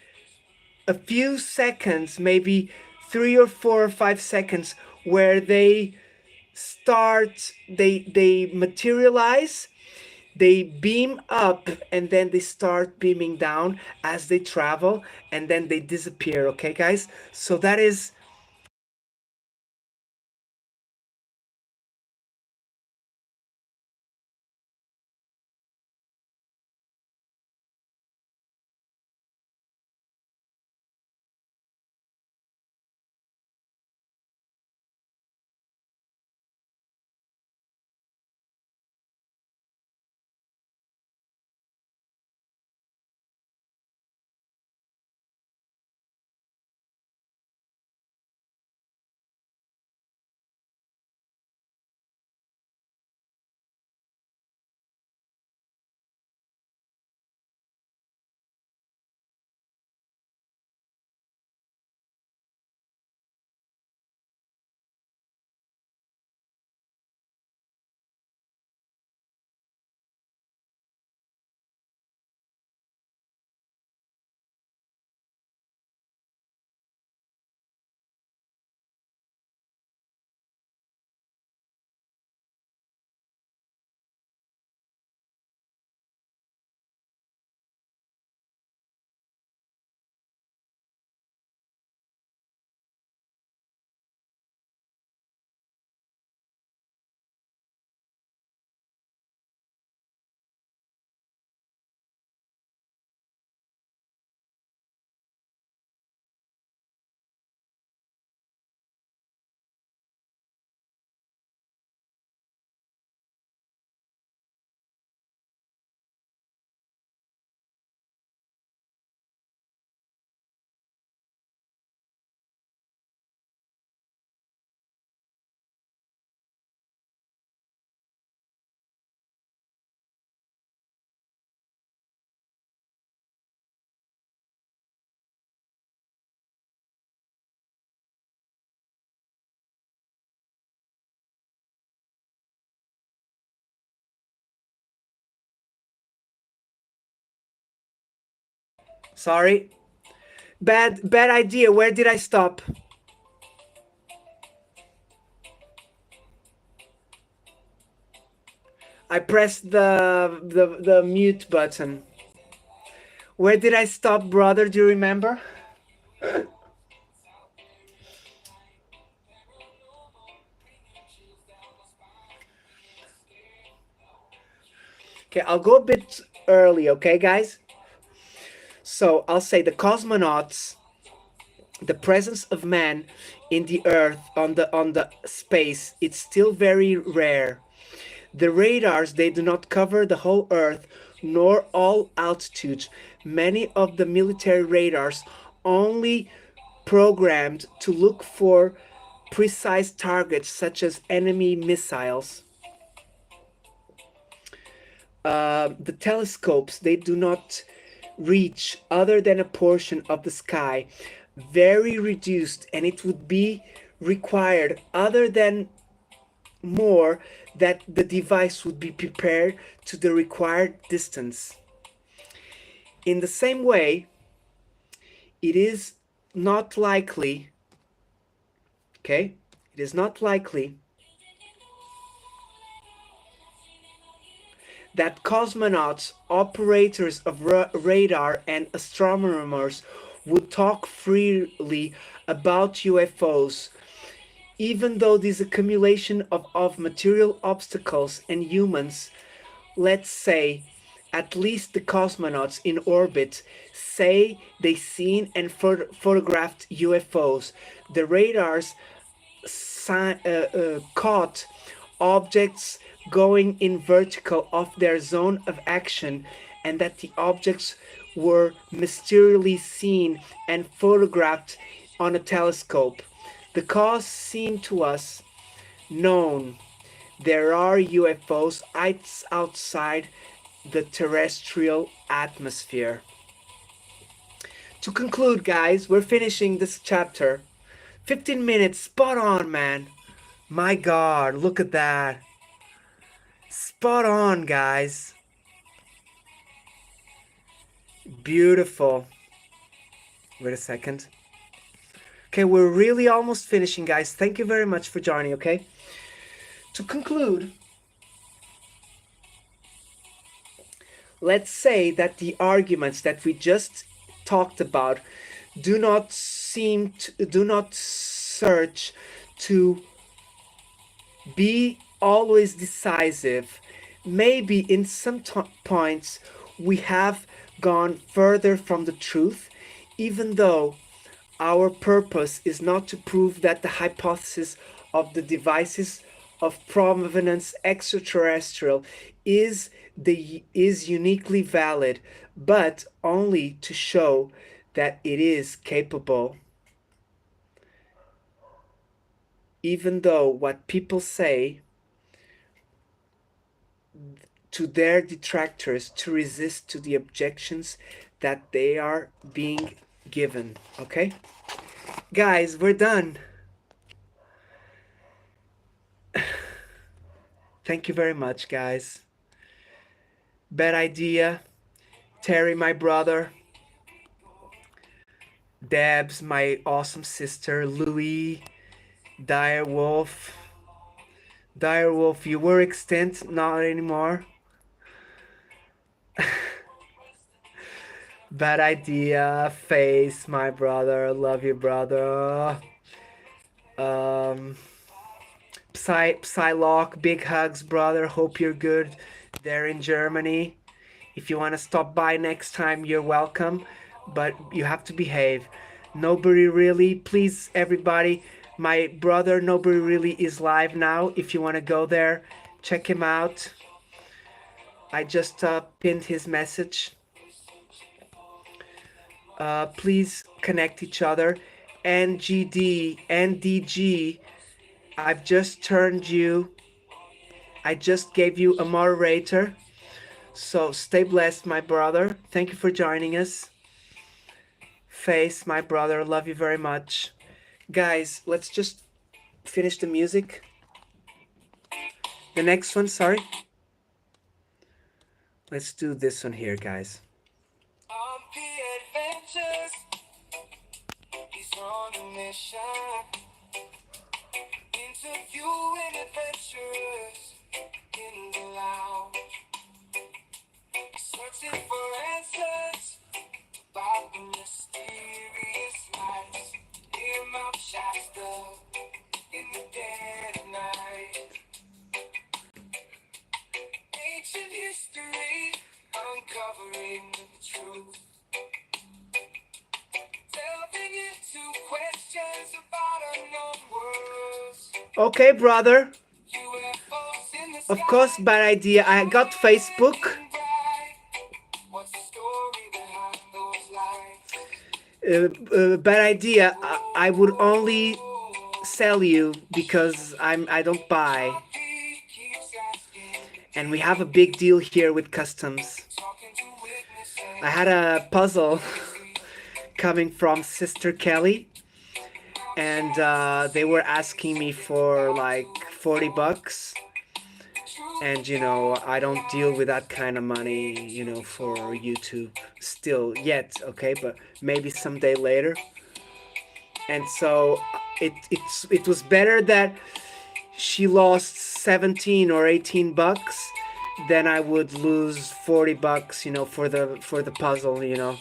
a few seconds, maybe 3 or 4 or 5 seconds, where they materialize, they beam up, and then they start beaming down as they travel, and then they disappear. Okay, guys, so that is Sorry. Bad idea. Where did I stop? I pressed the mute button. Where did I stop, brother? Do you remember? Okay, I'll go a bit early, okay, guys? So I'll say the cosmonauts, the presence of man in the earth on the space, it's still very rare. The radars, they do not cover the whole earth nor all altitudes. Many of the military radars only programmed to look for precise targets such as enemy missiles. The telescopes, they do not reach other than a portion of the sky, very reduced, and it would be required other than more that the device would be prepared to the required distance. In the same way, it is not likely, okay, it is not likely that cosmonauts, operators of radar, and astronomers would talk freely about UFOs, even though this accumulation of material obstacles and humans, let's say, at least the cosmonauts in orbit, say they seen and photographed UFOs. The radars caught objects going in vertical off their zone of action, and that the objects were mysteriously seen and photographed on a telescope. The cause seemed to us known. There are UFOs outside the terrestrial atmosphere. To conclude, guys, we're finishing this chapter. 15 minutes, spot on, man. My God, look at that. Spot on, guys. Beautiful. Wait a second. Okay, we're really almost finishing, guys. Thank you very much for joining, okay? To conclude, let's say that the arguments that we just talked about do not search to be always decisive. Maybe in some points we have gone further from the truth, even though our purpose is not to prove that the hypothesis of the devices of provenance extraterrestrial is uniquely valid, but only to show that it is capable. Even though what people say to their detractors to resist to the objections that they are being given. Okay? Guys, we're done. Thank you very much, guys. Bad idea. Terry, my brother. Debs, my awesome sister. Louis. Direwolf. Direwolf, you were extinct, not anymore. Bad idea. Face, my brother. Love you, brother. Psylocke, big hugs, brother. Hope you're good there in Germany. If you want to stop by next time, you're welcome, but you have to behave. Nobody really, please, everybody. My brother, Nobody Really, is live now. If you want to go there, check him out. I just pinned his message. Please connect each other. NGD, NDG, I've just turned you. I just gave you a moderator. So stay blessed, my brother. Thank you for joining us. Face, my brother, love you very much. Guys, let's just finish the music. The next one, sorry. Let's do this one here, guys. He's on a mission, interviewing adventurers in the lounge, searching for answers about the mysterious lights near Mount Shasta in the dead of night. Ancient history, uncovering the truth, delving into questions about unknown worlds. Okay, brother. Of course, bad idea. I got Facebook. Bad idea. I would only sell you because I don't buy. And we have a big deal here with customs. I had a puzzle coming from Sister Kelly, and they were asking me for like $40. And you know, I don't deal with that kind of money, you know, for YouTube still yet, okay? But maybe someday later. And so it was better that she lost 17 or $18 than I would lose $40, you know, for the puzzle, you know.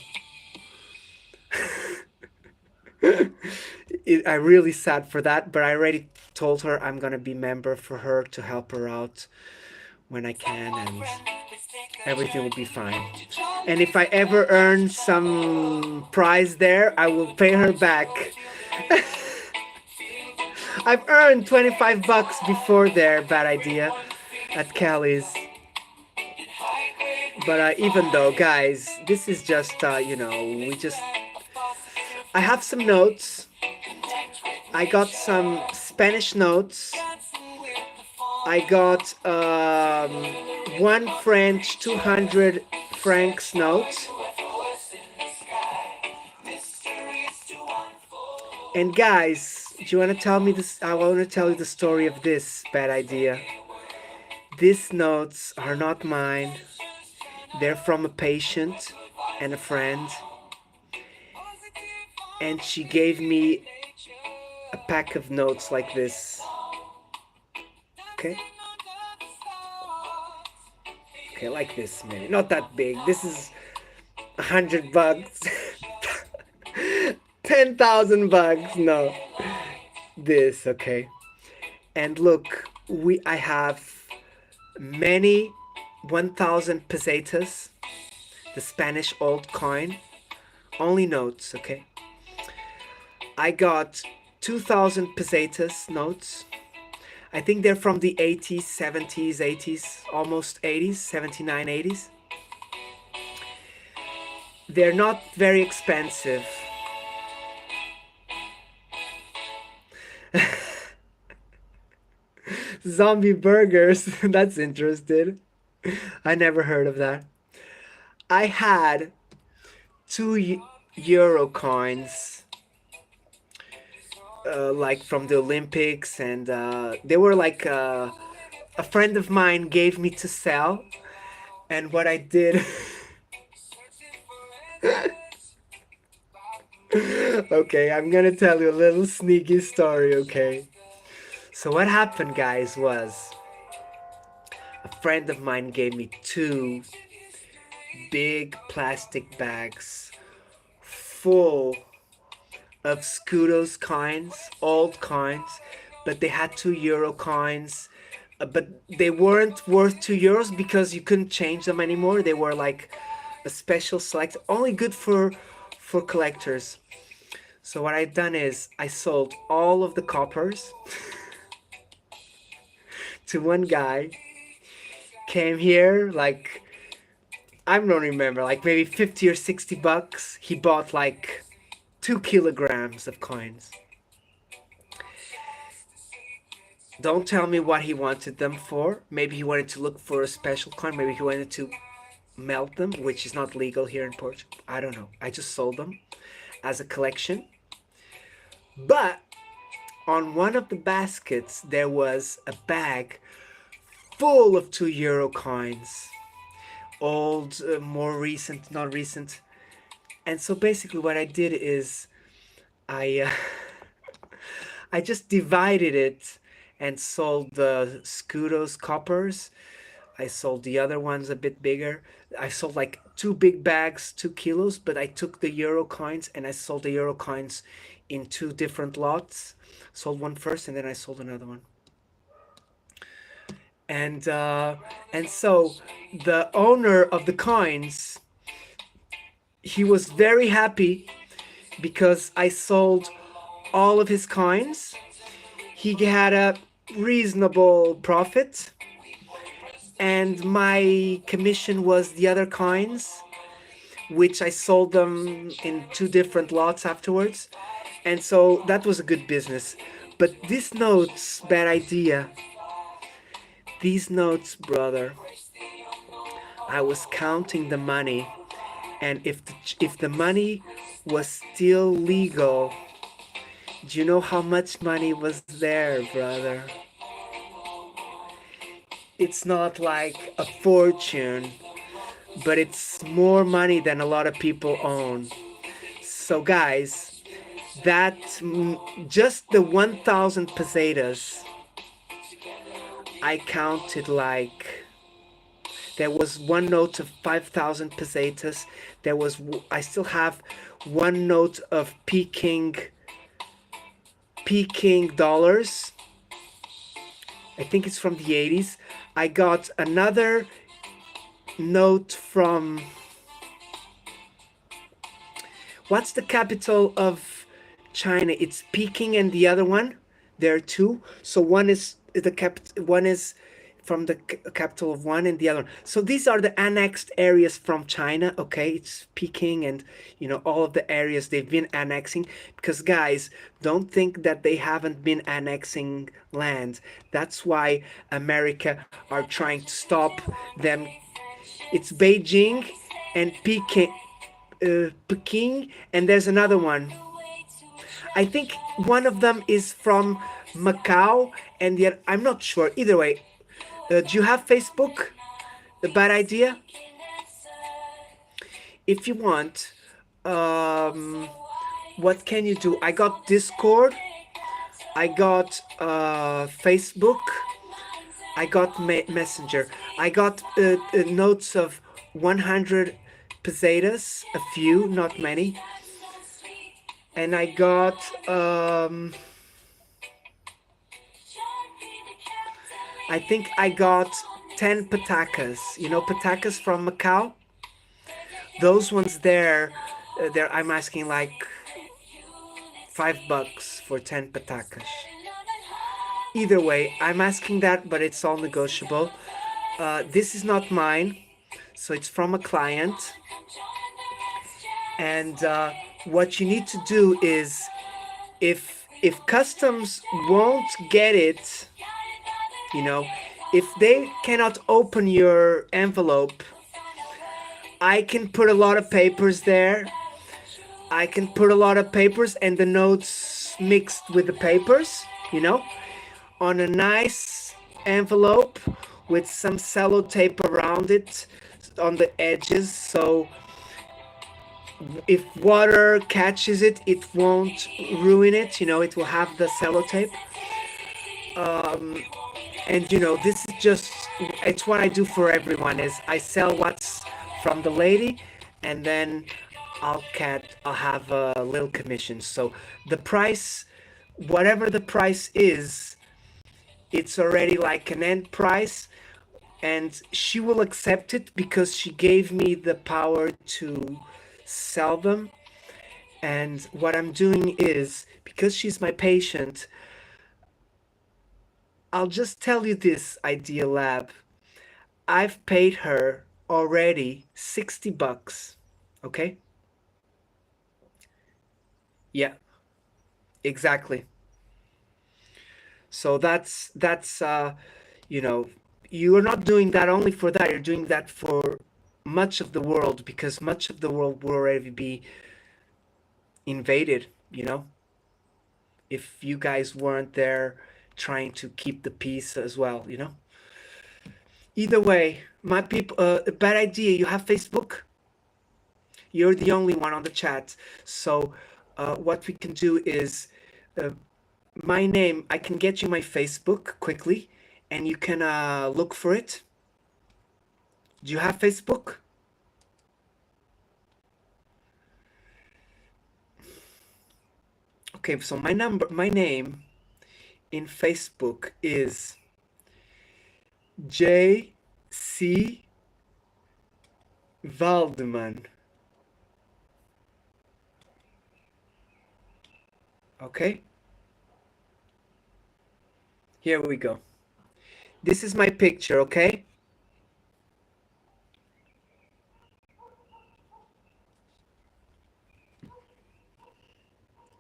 I'm really sad for that, but I already told her I'm gonna be member for her to help her out when I can, and everything will be fine. And if I ever earn some prize there, I will pay her back. I've earned $25 before there, bad idea, at Kelly's. But even though, guys, this is just, you know, I have some notes. I got some Spanish notes. I got one French 200 francs note. And guys, do you want to tell me this? I want to tell you the story of this bad idea. These notes are not mine. They're from a patient and a friend. And she gave me a pack of notes like this. Okay? Okay, like this, maybe. Not that big. This is $100. $10,000. No. This, okay. And look, I have many 1,000 pesetas, the Spanish old coin. Only notes, okay? I got 2,000 pesetas notes. I think they're from the 80s, 70s, 80s, almost 80s, 79, 80s. They're not very expensive. Zombie burgers, that's interesting. I never heard of that. I had 2 euro coins, like from the Olympics, and they were like a friend of mine gave me to sell. And what I did okay, I'm gonna tell you a little sneaky story, okay? So what happened, guys, was a friend of mine gave me 2 big plastic bags full of Scudos coins, old coins, but they had 2 euro coins, but they weren't worth 2 euros because you couldn't change them anymore. They were like a special select, only good for collectors. So what I've done is I sold all of the coppers to one guy. Came here like, I don't remember, like maybe 50 or $60. He bought like 2 kilograms of coins. Don't tell me what he wanted them for. Maybe he wanted to look for a special coin. Maybe he wanted to melt them, which is not legal here in Portugal. I don't know. I just sold them as a collection. But on one of the baskets, there was a bag full of 2 euro coins. Old, more recent, not recent. And so basically what I did is I I just divided it and sold the Scudos coppers. I sold the other ones a bit bigger. I sold like two big bags, 2 kilos, but I took the euro coins and I sold the euro coins in two different lots. Sold one first and then I sold another one. And uh, and so the owner of the coins, he was very happy because I sold all of his coins. He had a reasonable profit, and my commission was the other coins, which I sold them in two different lots afterwards. And so that was a good business. But these notes, bad idea. These notes, brother, I was counting the money, and if the money was still legal, do you know how much money was there, brother? It's not like a fortune, but it's more money than a lot of people own. So, guys, that just the 1,000 pesetas, I counted like there was one note of 5,000 pesetas. I still have one note of Peking dollars. I think it's from the 80s. I got another note from, what's the capital of China? It's Peking, and the other one, there are two. So one is from the capital of one, and the other one. So these are the annexed areas from China. Okay, it's Peking, and all of the areas they've been annexing. Because guys, don't think that they haven't been annexing land. That's why America are trying to stop them. It's Beijing and Peking, and there's another one. I think one of them is from Macau, and the I'm not sure. Either way, do you have Facebook? A bad idea. If you want, um, what can you do? I got Discord. I got Facebook. I got Messenger. I got notes of 100 pesetas, a few, not many. And I got I think I got 10 patacas. You know patacas from Macau? Those ones there I'm asking like $5 for 10 patacas. Either way, I'm asking that, but it's all negotiable. This is not mine, so it's from a client. And what you need to do is, if customs won't get it, you know, if they cannot open your envelope, I can put a lot of papers there. I can put a lot of papers and the notes mixed with the papers, on a nice envelope with some sellotape around it on the edges, so if water catches it, it won't ruin it. It will have the sellotape. And this is just, it's what I do for everyone, is I sell what's from the lady, and then I'll have a little commission. So the price, whatever the price is, it's already like an end price, and she will accept it because she gave me the power to sell them. And what I'm doing is, because she's my patient, I'll just tell you this, Idea Lab. I've paid her already $60. Okay? Yeah, exactly. So you know, you are not doing that only for that, you're doing that for much of the world, because much of the world will already be invaded, if you guys weren't there trying to keep the peace as well. Either way, my people, bad idea. You have Facebook? You're the only one on the chat. So what we can do is uh, my name, I can get you my Facebook quickly and you can look for it. Do you have Facebook? Okay, so my name in Facebook is J.C. Waldman. Okay, here we go. This is my picture, okay?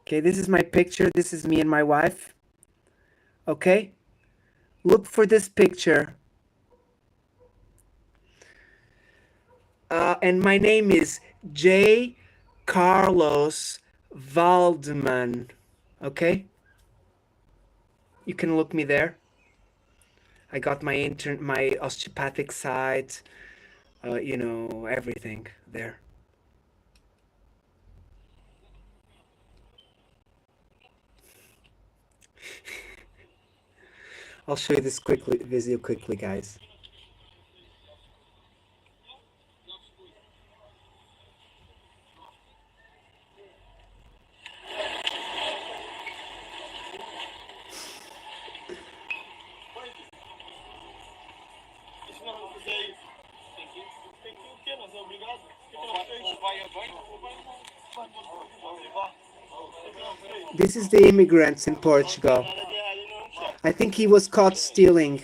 Okay, this is my picture. This is me and my wife. Okay? Look for this picture. And my name is J. Carlos Waldman. Okay? You can look me there. I got my osteopathic side, you know, everything there. I'll show you this video quickly, guys. This is the immigrants in Portugal. I think he was caught stealing.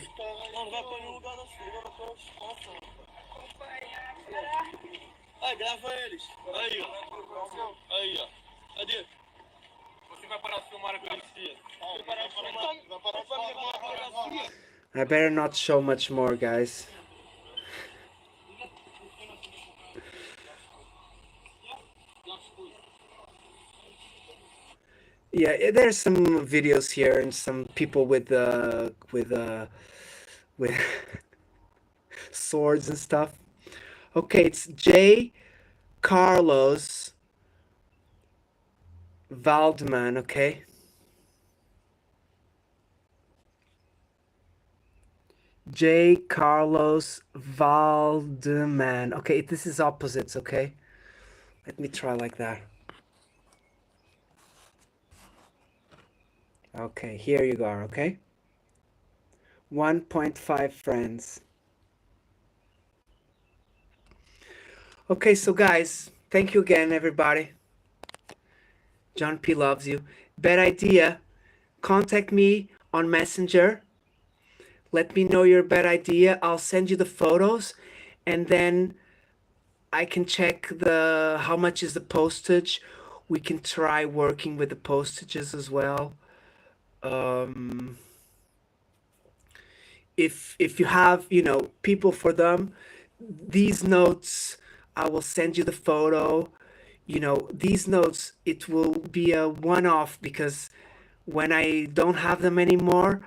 I better not show much more, guys. Yeah, there's some videos here and some people with swords and stuff. Okay, it's J. Carlos Waldman, okay? J. Carlos Waldman. Okay, this is opposites, okay? Let me try like that. Okay, here you are, okay? 1.5 friends. Okay, so guys, thank you again, everybody. John P loves you. Bad idea. Contact me on Messenger. Let me know your bad idea. I'll send you the photos and then I can check the how much is the postage. We can try working with the postages as well. If you have, you know, people for them, these notes, I will send you the photo. You know, these notes, it will be a one-off because when I don't have them anymore,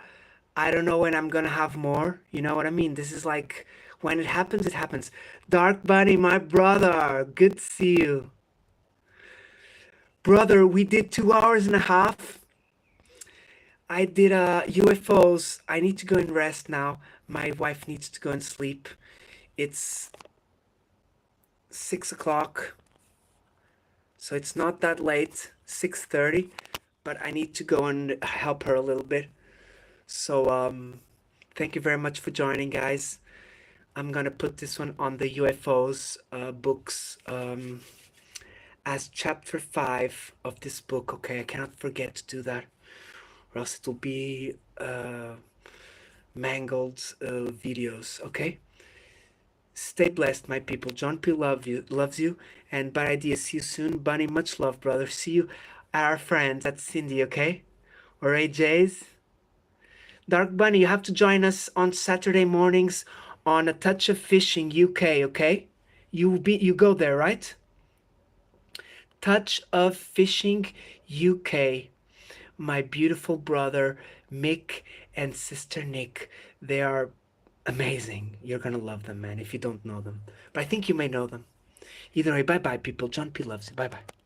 I don't know when I'm gonna have more. You know what I mean? This is like when it happens, it happens. Dark Bunny, my brother, good to see you. Brother, we did 2 hours and a half. I did UFOs. I need to go and rest now. My wife needs to go and sleep. It's 6 o'clock, so it's not that late. 6:30, but I need to go and help her a little bit. So thank you very much for joining, guys. I'm gonna put this one on the UFOs books as chapter 5 of this book. Okay, I cannot forget to do that, or else it will be mangled videos. Okay. Stay blessed, my people. John P loves you, and bad idea. See you soon, Bunny. Much love, brother. See you, our friends at Cindy. Okay, or AJ's. Dark Bunny, you have to join us on Saturday mornings on A Touch of Fishing UK. Okay, you go there, right? Touch of Fishing UK. My beautiful brother Mick and sister Nick. They are amazing. You're gonna love them, man, if you don't know them. But I think you may know them. Either way, bye bye, people. John P loves you. Bye bye.